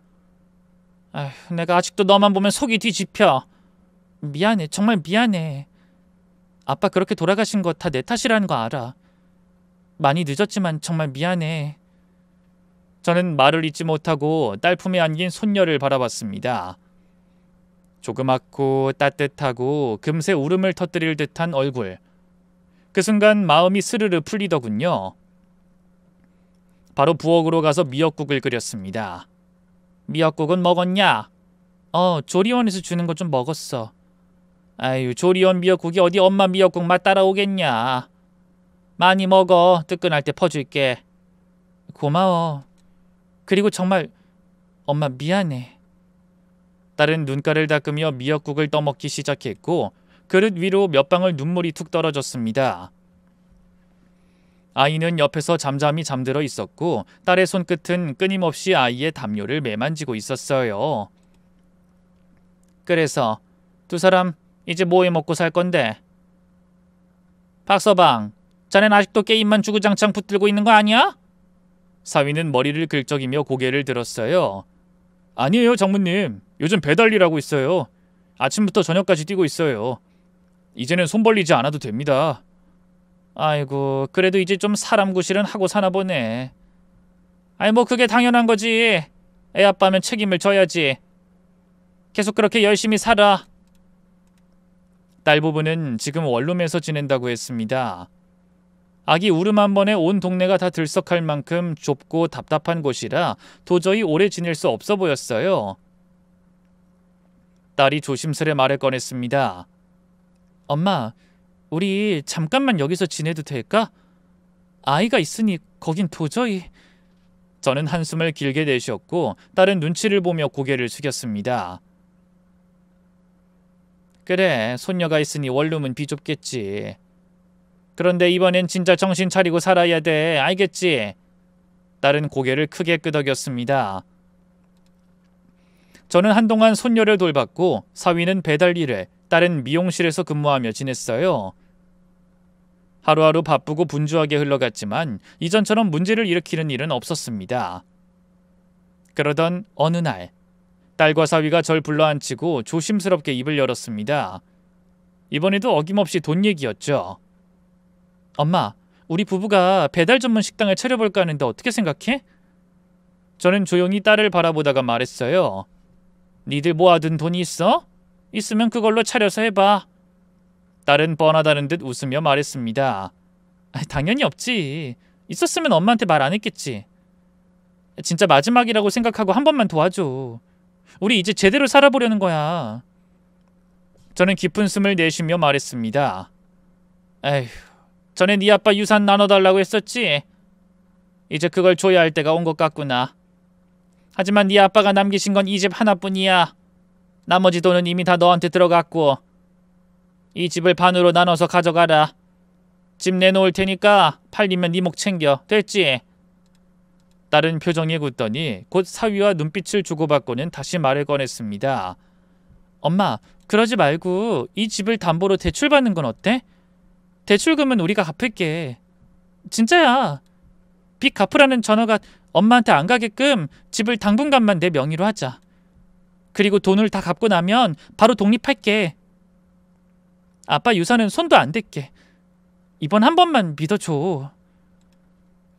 아휴, 내가 아직도 너만 보면 속이 뒤집혀. 미안해, 정말 미안해. 아빠 그렇게 돌아가신 거 다 내 탓이라는 거 알아. 많이 늦었지만 정말 미안해. 저는 말을 잇지 못하고 딸 품에 안긴 손녀를 바라봤습니다. 조그맣고 따뜻하고 금세 울음을 터뜨릴 듯한 얼굴. 그 순간 마음이 스르르 풀리더군요. 바로 부엌으로 가서 미역국을 끓였습니다. 미역국은 먹었냐? 조리원에서 주는 거 좀 먹었어. 아유, 조리원 미역국이 어디 엄마 미역국 맛 따라오겠냐. 많이 먹어. 뜨끈할 때 퍼줄게. 고마워. 그리고 정말 엄마 미안해. 딸은 눈가를 닦으며 미역국을 떠먹기 시작했고 그릇 위로 몇 방울 눈물이 툭 떨어졌습니다. 아이는 옆에서 잠잠히 잠들어 있었고 딸의 손끝은 끊임없이 아이의 담요를 매만지고 있었어요. 그래서 두 사람 이제 뭐 해 먹고 살 건데? 박서방, 자넨 아직도 게임만 주구장창 붙들고 있는 거 아니야? 사위는 머리를 긁적이며 고개를 들었어요. 아니에요, 장모님. 요즘 배달 일하고 있어요. 아침부터 저녁까지 뛰고 있어요. 이제는 손 벌리지 않아도 됩니다. 아이고, 그래도 이제 좀 사람 구실은 하고 사나 보네. 아이, 뭐 그게 당연한 거지. 애 아빠면 책임을 져야지. 계속 그렇게 열심히 살아. 딸 부부는 지금 원룸에서 지낸다고 했습니다. 아기 울음 한 번에 온 동네가 다 들썩할 만큼 좁고 답답한 곳이라 도저히 오래 지낼 수 없어 보였어요. 딸이 조심스레 말을 꺼냈습니다. 엄마, 우리 잠깐만 여기서 지내도 될까? 아이가 있으니 거긴 도저히... 저는 한숨을 길게 내쉬었고 딸은 눈치를 보며 고개를 숙였습니다. 그래, 손녀가 있으니 원룸은 비좁겠지. 그런데 이번엔 진짜 정신 차리고 살아야 돼. 알겠지? 딸은 고개를 크게 끄덕였습니다. 저는 한동안 손녀를 돌봤고 사위는 배달 일을, 딸은 미용실에서 근무하며 지냈어요. 하루하루 바쁘고 분주하게 흘러갔지만 이전처럼 문제를 일으키는 일은 없었습니다. 그러던 어느 날 딸과 사위가 절 불러앉히고 조심스럽게 입을 열었습니다. 이번에도 어김없이 돈 얘기였죠. 엄마, 우리 부부가 배달 전문 식당을 차려볼까 하는데 어떻게 생각해? 저는 조용히 딸을 바라보다가 말했어요. 니들 모아둔 돈이 있어? 있으면 그걸로 차려서 해봐. 딸은 뻔하다는 듯 웃으며 말했습니다. 당연히 없지. 있었으면 엄마한테 말 안 했겠지. 진짜 마지막이라고 생각하고 한 번만 도와줘. 우리 이제 제대로 살아보려는 거야. 저는 깊은 숨을 내쉬며 말했습니다. 에휴, 전에 네 아빠 유산 나눠달라고 했었지? 이제 그걸 줘야 할 때가 온 것 같구나. 하지만 네 아빠가 남기신 건 이 집 하나뿐이야. 나머지 돈은 이미 다 너한테 들어갔고. 이 집을 반으로 나눠서 가져가라. 집 내놓을 테니까 팔리면 네 목 챙겨. 됐지? 딸은 표정이 굳더니 곧 사위와 눈빛을 주고받고는 다시 말을 꺼냈습니다. 엄마, 그러지 말고 이 집을 담보로 대출받는 건 어때? 대출금은 우리가 갚을게. 진짜야. 빚 갚으라는 전화가 엄마한테 안 가게끔 집을 당분간만 내 명의로 하자. 그리고 돈을 다 갚고 나면 바로 독립할게. 아빠 유산은 손도 안 댈게. 이번 한 번만 믿어줘.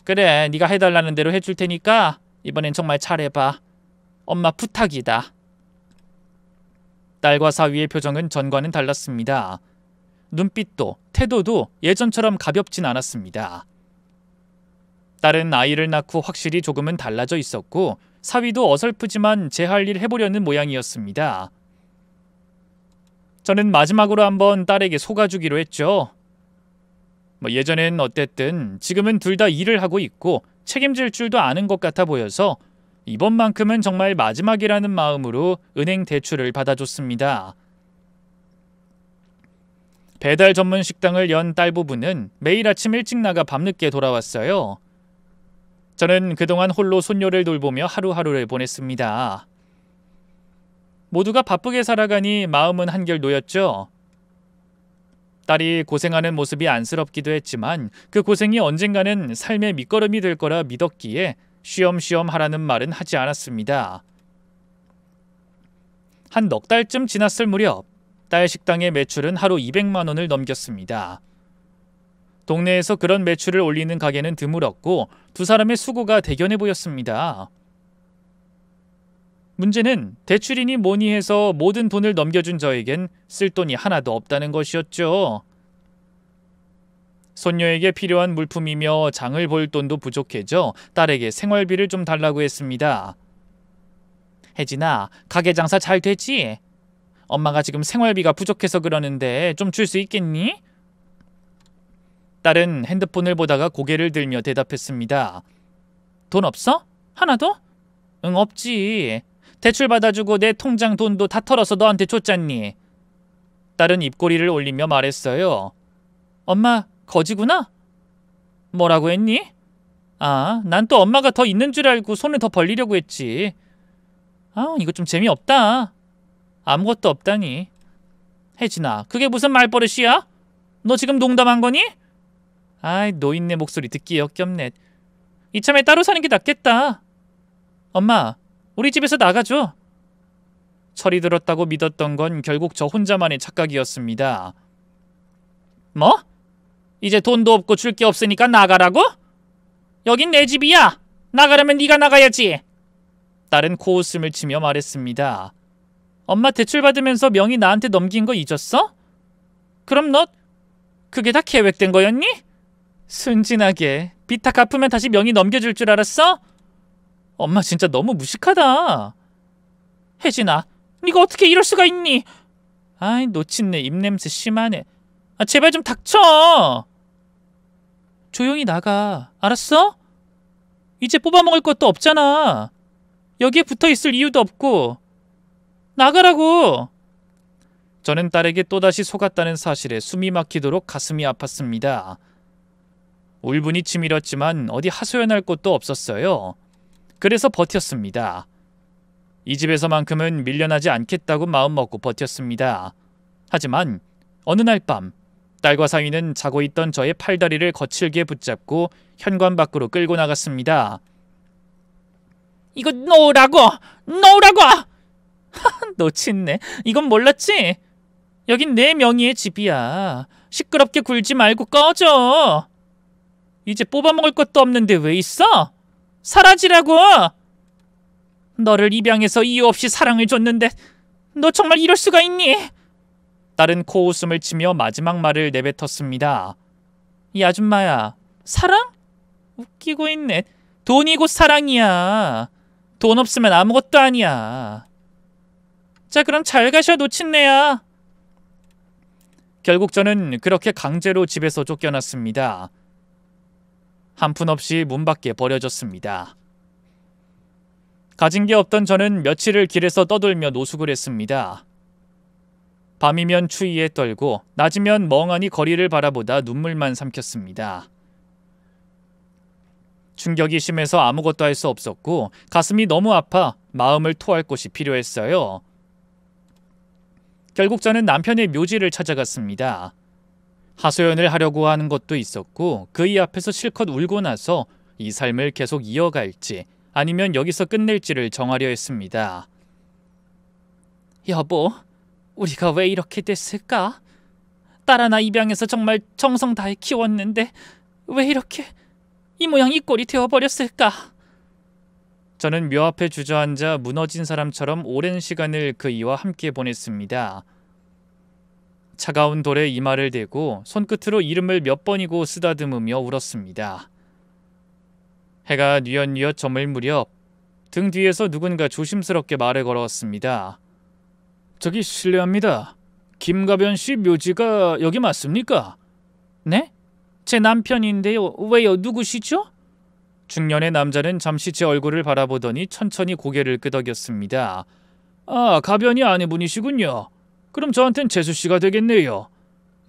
그래, 네가 해달라는 대로 해줄 테니까 이번엔 정말 잘해봐. 엄마 부탁이다. 딸과 사위의 표정은 전과는 달랐습니다. 눈빛도 태도도 예전처럼 가볍진 않았습니다. 딸은 아이를 낳고 확실히 조금은 달라져 있었고 사위도 어설프지만 제 할 일 해보려는 모양이었습니다. 저는 마지막으로 한번 딸에게 속아주기로 했죠. 예전엔 어땠든 지금은 둘 다 일을 하고 있고 책임질 줄도 아는 것 같아 보여서 이번만큼은 정말 마지막이라는 마음으로 은행 대출을 받아줬습니다. 배달 전문 식당을 연 딸 부부는 매일 아침 일찍 나가 밤늦게 돌아왔어요. 저는 그동안 홀로 손녀를 돌보며 하루하루를 보냈습니다. 모두가 바쁘게 살아가니 마음은 한결 놓였죠. 딸이 고생하는 모습이 안쓰럽기도 했지만 그 고생이 언젠가는 삶의 밑거름이 될 거라 믿었기에 쉬엄쉬엄 하라는 말은 하지 않았습니다. 한 넉 달쯤 지났을 무렵 딸 식당의 매출은 하루 200만 원을 넘겼습니다. 동네에서 그런 매출을 올리는 가게는 드물었고 두 사람의 수고가 대견해 보였습니다. 문제는 대출이니 뭐니 해서 모든 돈을 넘겨준 저에겐 쓸 돈이 하나도 없다는 것이었죠. 손녀에게 필요한 물품이며 장을 볼 돈도 부족해져 딸에게 생활비를 좀 달라고 했습니다. 혜진아, 가게 장사 잘 되지? 엄마가 지금 생활비가 부족해서 그러는데 좀 줄 수 있겠니? 딸은 핸드폰을 보다가 고개를 들며 대답했습니다. 돈 없어? 하나도? 응, 없지. 대출 받아주고 내 통장 돈도 다 털어서 너한테 줬잖니. 딸은 입꼬리를 올리며 말했어요. 엄마, 거지구나? 뭐라고 했니? 아, 난 또 엄마가 더 있는 줄 알고 손을 더 벌리려고 했지. 아, 이거 좀 재미없다. 아무것도 없다니. 혜진아, 그게 무슨 말버릇이야? 너 지금 농담한 거니? 아이, 노인네 목소리 듣기 역겹네. 이참에 따로 사는 게 낫겠다. 엄마, 우리 집에서 나가줘. 철이 들었다고 믿었던 건 결국 저 혼자만의 착각이었습니다. 뭐? 이제 돈도 없고 줄 게 없으니까 나가라고? 여긴 내 집이야. 나가려면 네가 나가야지. 딸은 코웃음을 치며 말했습니다. 엄마 대출 받으면서 명의 나한테 넘긴 거 잊었어? 그럼 너 그게 다 계획된 거였니? 순진하게 빚 다 갚으면 다시 명의 넘겨줄 줄 알았어? 엄마 진짜 너무 무식하다. 혜진아, 네가 어떻게 이럴 수가 있니? 아이, 놓친네 입냄새 심하네. 아, 제발 좀 닥쳐. 조용히 나가. 알았어? 이제 뽑아먹을 것도 없잖아. 여기에 붙어있을 이유도 없고. 나가라고. 저는 딸에게 또다시 속았다는 사실에 숨이 막히도록 가슴이 아팠습니다. 울분이 치밀었지만 어디 하소연할 곳도 없었어요. 그래서 버텼습니다. 이 집에서만큼은 밀려나지 않겠다고 마음먹고 버텼습니다. 하지만 어느 날 밤 딸과 사위는 자고 있던 저의 팔다리를 거칠게 붙잡고 현관 밖으로 끌고 나갔습니다. 이거 놓으라고! 놓으라고! 놓친네. 이건 몰랐지? 여긴 내 명의의 집이야. 시끄럽게 굴지 말고 꺼져. 이제 뽑아먹을 것도 없는데 왜 있어? 사라지라고! 너를 입양해서 이유 없이 사랑을 줬는데 너 정말 이럴 수가 있니? 딸은 코웃음을 치며 마지막 말을 내뱉었습니다. 이 아줌마야, 사랑? 웃기고 있네. 돈이 곧 사랑이야. 돈 없으면 아무것도 아니야. 자, 그럼 잘 가셔, 노친네야. 결국 저는 그렇게 강제로 집에서 쫓겨났습니다. 한푼 없이 문 밖에 버려졌습니다. 가진 게 없던 저는 며칠을 길에서 떠돌며 노숙을 했습니다. 밤이면 추위에 떨고 낮이면 멍하니 거리를 바라보다 눈물만 삼켰습니다. 충격이 심해서 아무것도 할 수 없었고 가슴이 너무 아파 마음을 토할 곳이 필요했어요. 결국 저는 남편의 묘지를 찾아갔습니다. 하소연을 하려고 하는 것도 있었고 그의 앞에서 실컷 울고 나서 이 삶을 계속 이어갈지 아니면 여기서 끝낼지를 정하려 했습니다. 여보, 우리가 왜 이렇게 됐을까? 딸 하나 입양해서 정말 정성 다해 키웠는데 왜 이렇게 이 모양 이 꼴이 되어버렸을까? 저는 묘 앞에 주저앉아 무너진 사람처럼 오랜 시간을 그이와 함께 보냈습니다. 차가운 돌에 이마를 대고 손끝으로 이름을 몇 번이고 쓰다듬으며 울었습니다. 해가 뉘엿뉘엿 저물 무렵 등 뒤에서 누군가 조심스럽게 말을 걸었습니다. 저기 실례합니다. 김가변 씨 묘지가 여기 맞습니까? 네? 제 남편인데요. 왜요? 누구시죠? 중년의 남자는 잠시 제 얼굴을 바라보더니 천천히 고개를 끄덕였습니다. 아, 가변이 아내분이시군요. 그럼 저한텐 재수씨가 되겠네요.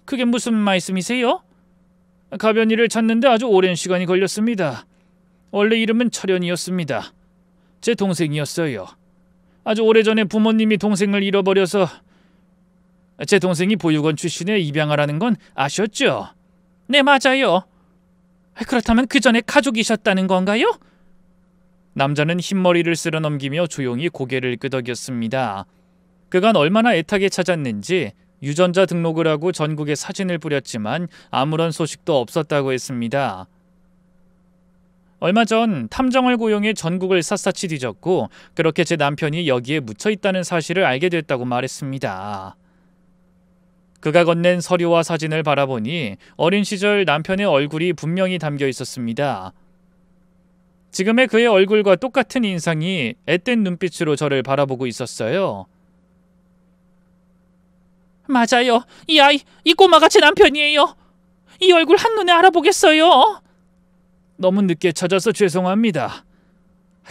그게 무슨 말씀이세요? 가변이를 찾는데 아주 오랜 시간이 걸렸습니다. 원래 이름은 철현이었습니다. 제 동생이었어요. 아주 오래전에 부모님이 동생을 잃어버려서 제 동생이 보육원 출신에 입양하라는 건 아셨죠? 네, 맞아요. 그렇다면 그 전에 가족이셨다는 건가요? 남자는 흰머리를 쓸어넘기며 조용히 고개를 끄덕였습니다. 그간 얼마나 애타게 찾았는지 유전자 등록을 하고 전국에 사진을 뿌렸지만 아무런 소식도 없었다고 했습니다. 얼마 전 탐정을 고용해 전국을 샅샅이 뒤졌고 그렇게 제 남편이 여기에 묻혀있다는 사실을 알게 됐다고 말했습니다. 그가 건넨 서류와 사진을 바라보니 어린 시절 남편의 얼굴이 분명히 담겨 있었습니다. 지금의 그의 얼굴과 똑같은 인상이 앳된 눈빛으로 저를 바라보고 있었어요. 맞아요. 이 아이, 이 꼬마가 제 남편이에요. 이 얼굴 한눈에 알아보겠어요. 너무 늦게 찾아서 죄송합니다.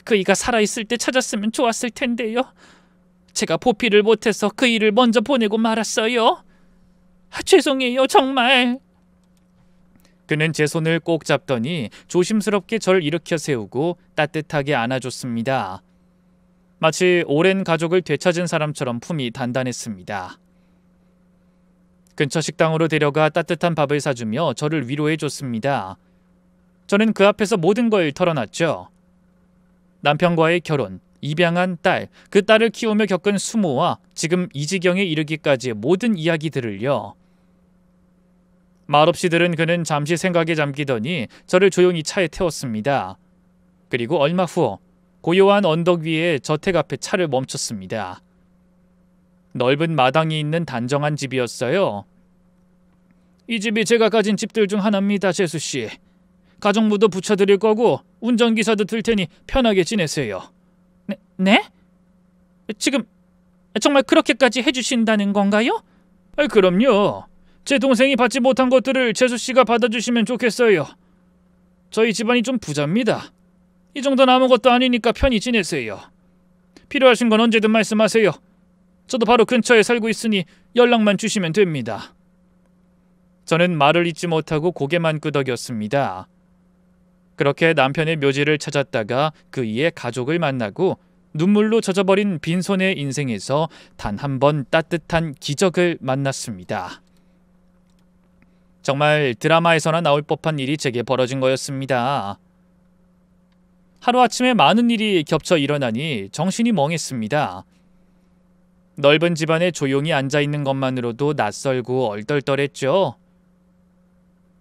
그이가 살아있을 때 찾았으면 좋았을 텐데요. 제가 보필을 못해서 그이를 먼저 보내고 말았어요. 죄송해요, 정말. 그는 제 손을 꼭 잡더니 조심스럽게 저를 일으켜 세우고 따뜻하게 안아줬습니다. 마치 오랜 가족을 되찾은 사람처럼 품이 단단했습니다. 근처 식당으로 데려가 따뜻한 밥을 사주며 저를 위로해줬습니다. 저는 그 앞에서 모든 걸 털어놨죠. 남편과의 결혼, 입양한 딸, 그 딸을 키우며 겪은 수모와 지금 이 지경에 이르기까지의 모든 이야기들을요. 말없이 들은 그는 잠시 생각에 잠기더니 저를 조용히 차에 태웠습니다. 그리고 얼마 후 고요한 언덕 위에 저택 앞에 차를 멈췄습니다. 넓은 마당이 있는 단정한 집이었어요. 이 집이 제가 가진 집들 중 하나입니다, 재수씨. 가족무도 붙여드릴 거고 운전기사도 들 테니 편하게 지내세요. 네? 지금 정말 그렇게까지 해주신다는 건가요? 그럼요. 제 동생이 받지 못한 것들을 재수씨가 받아주시면 좋겠어요. 저희 집안이 좀 부자입니다. 이 정도는 아무것도 아니니까 편히 지내세요. 필요하신 건 언제든 말씀하세요. 저도 바로 근처에 살고 있으니 연락만 주시면 됩니다. 저는 말을 잇지 못하고 고개만 끄덕였습니다. 그렇게 남편의 묘지를 찾았다가 그이의 가족을 만나고 눈물로 젖어버린 빈손의 인생에서 단 한 번 따뜻한 기적을 만났습니다. 정말 드라마에서나 나올 법한 일이 제게 벌어진 거였습니다. 하루아침에 많은 일이 겹쳐 일어나니 정신이 멍했습니다. 넓은 집안에 조용히 앉아있는 것만으로도 낯설고 얼떨떨했죠.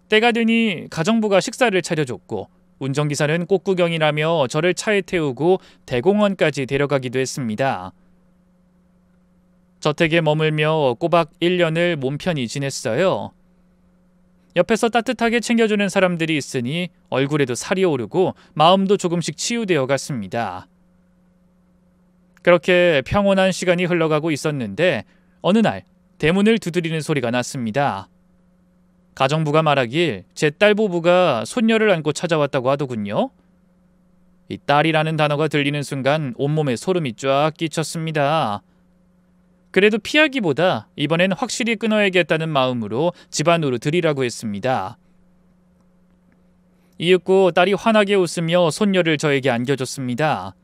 때가 되니 가정부가 식사를 차려줬고 운전기사는 꽃구경이라며 저를 차에 태우고 대공원까지 데려가기도 했습니다. 저택에 머물며 꼬박 1년을 몸 편히 지냈어요. 옆에서 따뜻하게 챙겨주는 사람들이 있으니 얼굴에도 살이 오르고 마음도 조금씩 치유되어 갔습니다. 그렇게 평온한 시간이 흘러가고 있었는데 어느 날 대문을 두드리는 소리가 났습니다. 가정부가 말하길 제 딸 부부가 손녀를 안고 찾아왔다고 하더군요. 이 딸이라는 단어가 들리는 순간 온몸에 소름이 쫙 끼쳤습니다. 그래도 피하기보다 이번엔 확실히 끊어야겠다는 마음으로 집 안으로 들이라고 했습니다. 이윽고 딸이 환하게 웃으며 손녀를 저에게 안겨줬습니다.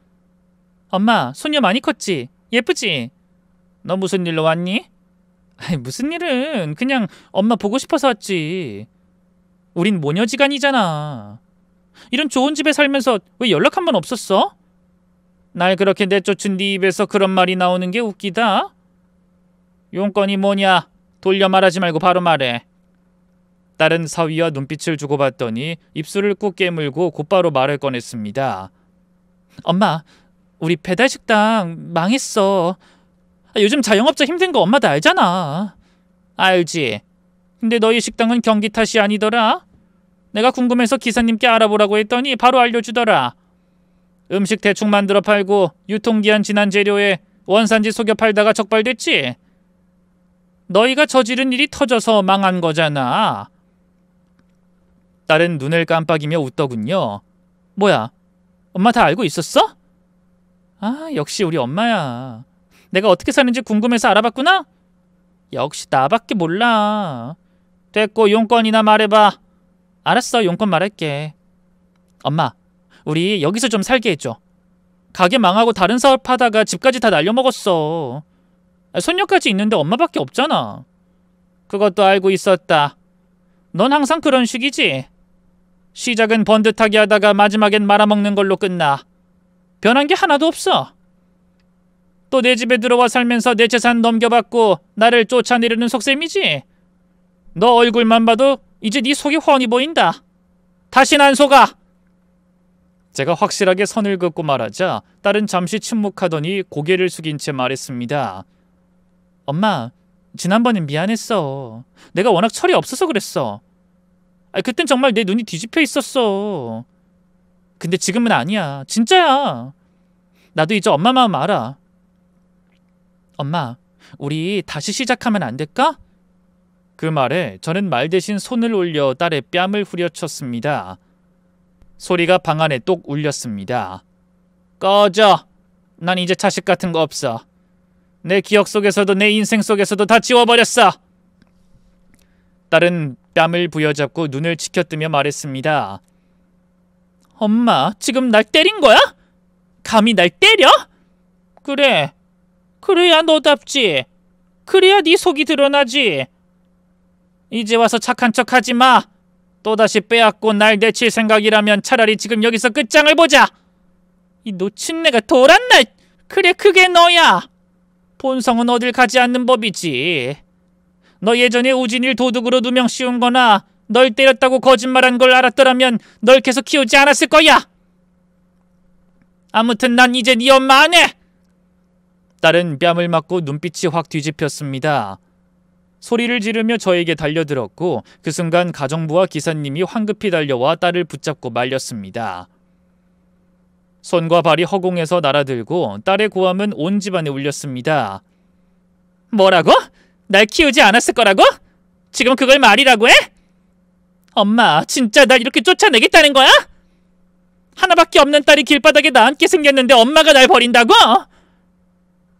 엄마, 손녀 많이 컸지? 예쁘지? 너 무슨 일로 왔니? 아이, 무슨 일은 그냥 엄마 보고 싶어서 왔지. 우린 모녀지간이잖아. 이런 좋은 집에 살면서 왜 연락 한 번 없었어? 날 그렇게 내쫓은 네 입에서 그런 말이 나오는 게 웃기다. 용건이 뭐냐? 돌려 말하지 말고 바로 말해. 딸은 사위와 눈빛을 주고받더니 입술을 꾹 깨물고 곧바로 말을 꺼냈습니다. 엄마, 우리 배달식당 망했어. 요즘 자영업자 힘든 거 엄마도 알잖아. 알지. 근데 너희 식당은 경기 탓이 아니더라. 내가 궁금해서 기사님께 알아보라고 했더니 바로 알려주더라. 음식 대충 만들어 팔고 유통기한 지난 재료에 원산지 속여 팔다가 적발됐지. 너희가 저지른 일이 터져서 망한 거잖아. 딸은 눈을 깜빡이며 웃더군요. 뭐야, 엄마 다 알고 있었어? 아, 역시 우리 엄마야. 내가 어떻게 사는지 궁금해서 알아봤구나? 역시 나밖에 몰라. 됐고 용건이나 말해봐. 알았어, 용건 말할게. 엄마, 우리 여기서 좀 살게 해줘. 가게 망하고 다른 사업 하다가 집까지 다 날려먹었어. 손녀까지 있는데 엄마밖에 없잖아. 그것도 알고 있었다. 넌 항상 그런 식이지? 시작은 번듯하게 하다가 마지막엔 말아먹는 걸로 끝나. 변한 게 하나도 없어. 또 내 집에 들어와 살면서 내 재산 넘겨받고 나를 쫓아내려는 속셈이지? 너 얼굴만 봐도 이제 네 속이 훤히 보인다. 다신 안 속아. 제가 확실하게 선을 긋고 말하자 딸은 잠시 침묵하더니 고개를 숙인 채 말했습니다. 엄마, 지난번엔 미안했어. 내가 워낙 철이 없어서 그랬어. 그땐 정말 내 눈이 뒤집혀 있었어. 근데 지금은 아니야. 진짜야. 나도 이제 엄마 마음 알아. 엄마, 우리 다시 시작하면 안 될까? 그 말에 저는 말 대신 손을 올려 딸의 뺨을 후려쳤습니다. 소리가 방 안에 똑 울렸습니다. 꺼져. 난 이제 자식 같은 거 없어. 내 기억 속에서도 내 인생 속에서도 다 지워버렸어. 딸은 뺨을 부여잡고 눈을 치켜뜨며 말했습니다. 엄마, 지금 날 때린 거야? 감히 날 때려? 그래. 그래야 너답지. 그래야 네 속이 드러나지. 이제 와서 착한 척 하지 마. 또다시 빼앗고 날 내칠 생각이라면 차라리 지금 여기서 끝장을 보자. 이 노친내가 돌았나? 그래, 그게 너야. 본성은 어딜 가지 않는 법이지. 너 예전에 우진이를 도둑으로 누명 씌운 거나 널 때렸다고 거짓말한 걸 알았더라면 널 계속 키우지 않았을 거야. 아무튼 난 이제 네 엄마 안 해. 딸은 뺨을 맞고 눈빛이 확 뒤집혔습니다. 소리를 지르며 저에게 달려들었고 그 순간 가정부와 기사님이 황급히 달려와 딸을 붙잡고 말렸습니다. 손과 발이 허공에서 날아들고 딸의 고함은 온 집안에 울렸습니다. 뭐라고? 날 키우지 않았을 거라고? 지금 그걸 말이라고 해? 엄마, 진짜 날 이렇게 쫓아내겠다는 거야? 하나밖에 없는 딸이 길바닥에 나앉게 생겼는데 엄마가 날 버린다고?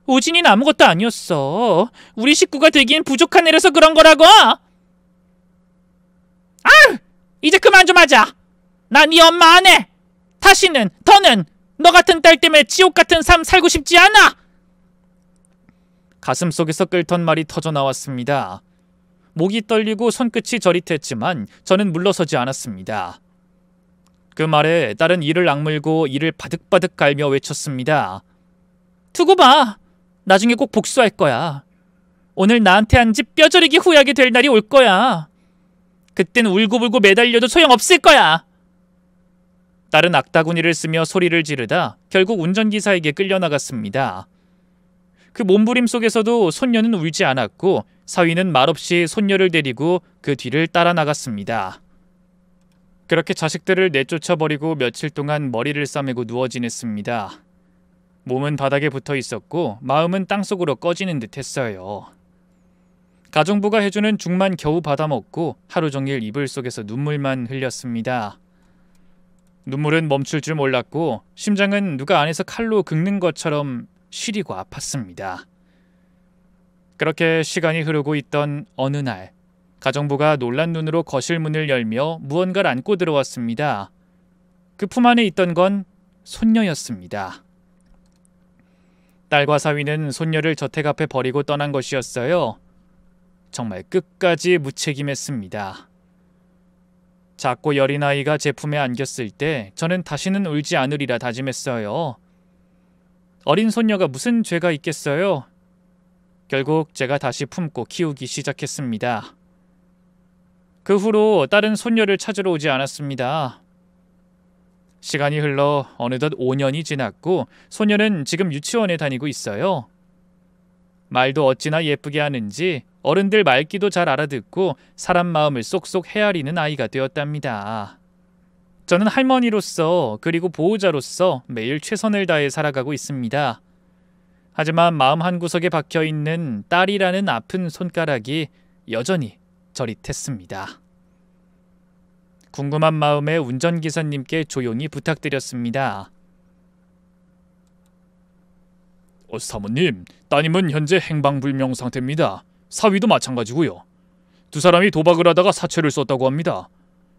우진이는 아무것도 아니었어. 우리 식구가 되기엔 부족한 애라서 그런 거라고. 아! 이제 그만 좀 하자. 나 네 엄마 안 해. 다시는, 더는 너 같은 딸 때문에 지옥 같은 삶 살고 싶지 않아. 가슴속에서 끓던 말이 터져 나왔습니다. 목이 떨리고 손끝이 저릿했지만 저는 물러서지 않았습니다. 그 말에 딸은 이를 악물고 이를 바득바득 갈며 외쳤습니다. 두고 봐. 나중에 꼭 복수할 거야. 오늘 나한테 한 집 뼈저리게 후회하게 될 날이 올 거야. 그땐 울고불고 매달려도 소용없을 거야. 딸은 악다구니를 쓰며 소리를 지르다 결국 운전기사에게 끌려나갔습니다. 그 몸부림 속에서도 손녀는 울지 않았고 사위는 말없이 손녀를 데리고 그 뒤를 따라 나갔습니다. 그렇게 자식들을 내쫓아버리고 며칠 동안 머리를 싸매고 누워 지냈습니다. 몸은 바닥에 붙어 있었고 마음은 땅속으로 꺼지는 듯 했어요. 가정부가 해주는 죽만 겨우 받아먹고 하루 종일 이불 속에서 눈물만 흘렸습니다. 눈물은 멈출 줄 몰랐고 심장은 누가 안에서 칼로 긁는 것처럼 시리고 아팠습니다. 그렇게 시간이 흐르고 있던 어느 날 가정부가 놀란 눈으로 거실 문을 열며 무언가를 안고 들어왔습니다. 그 품 안에 있던 건 손녀였습니다. 딸과 사위는 손녀를 저택 앞에 버리고 떠난 것이었어요. 정말 끝까지 무책임했습니다. 작고 여린 아이가 제 품에 안겼을 때 저는 다시는 울지 않으리라 다짐했어요. 어린 손녀가 무슨 죄가 있겠어요? 결국 제가 다시 품고 키우기 시작했습니다. 그 후로 딸은 손녀를 찾으러 오지 않았습니다. 시간이 흘러 어느덧 5년이 지났고 소녀는 지금 유치원에 다니고 있어요. 말도 어찌나 예쁘게 하는지 어른들 말귀도 잘 알아듣고 사람 마음을 쏙쏙 헤아리는 아이가 되었답니다. 저는 할머니로서 그리고 보호자로서 매일 최선을 다해 살아가고 있습니다. 하지만 마음 한구석에 박혀있는 딸이라는 아픈 손가락이 여전히 저릿했습니다. 궁금한 마음에 운전기사님께 조용히 부탁드렸습니다. 사모님, 따님은 현재 행방불명 상태입니다. 사위도 마찬가지고요. 두 사람이 도박을 하다가 사채를 썼다고 합니다.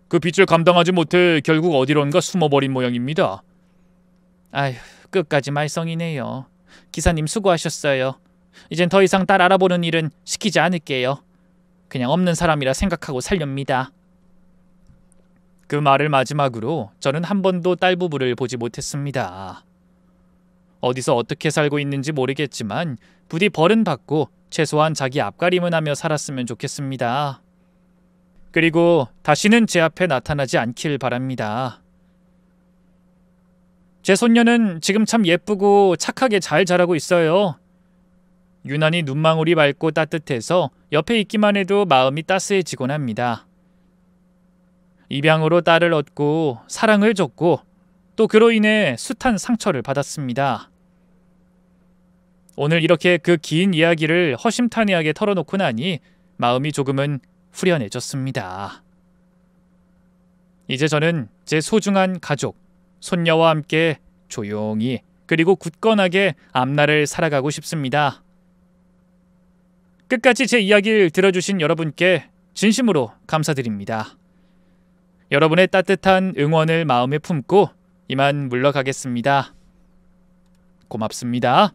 그 빚을 감당하지 못해 결국 어디론가 숨어버린 모양입니다. 아휴, 끝까지 말썽이네요. 기사님 수고하셨어요. 이젠 더 이상 딸 알아보는 일은 시키지 않을게요. 그냥 없는 사람이라 생각하고 살렵니다. 그 말을 마지막으로 저는 한 번도 딸 부부를 보지 못했습니다. 어디서 어떻게 살고 있는지 모르겠지만 부디 벌은 받고 최소한 자기 앞가림은 하며 살았으면 좋겠습니다. 그리고 다시는 제 앞에 나타나지 않길 바랍니다. 제 손녀는 지금 참 예쁘고 착하게 잘 자라고 있어요. 유난히 눈망울이 맑고 따뜻해서 옆에 있기만 해도 마음이 따스해지곤 합니다. 입양으로 딸을 얻고 사랑을 줬고 또 그로 인해 숱한 상처를 받았습니다. 오늘 이렇게 그 긴 이야기를 허심탄회하게 털어놓고 나니 마음이 조금은 후련해졌습니다. 이제 저는 제 소중한 가족, 손녀와 함께 조용히 그리고 굳건하게 앞날을 살아가고 싶습니다. 끝까지 제 이야기를 들어주신 여러분께 진심으로 감사드립니다. 여러분의 따뜻한 응원을 마음에 품고 이만 물러가겠습니다. 고맙습니다.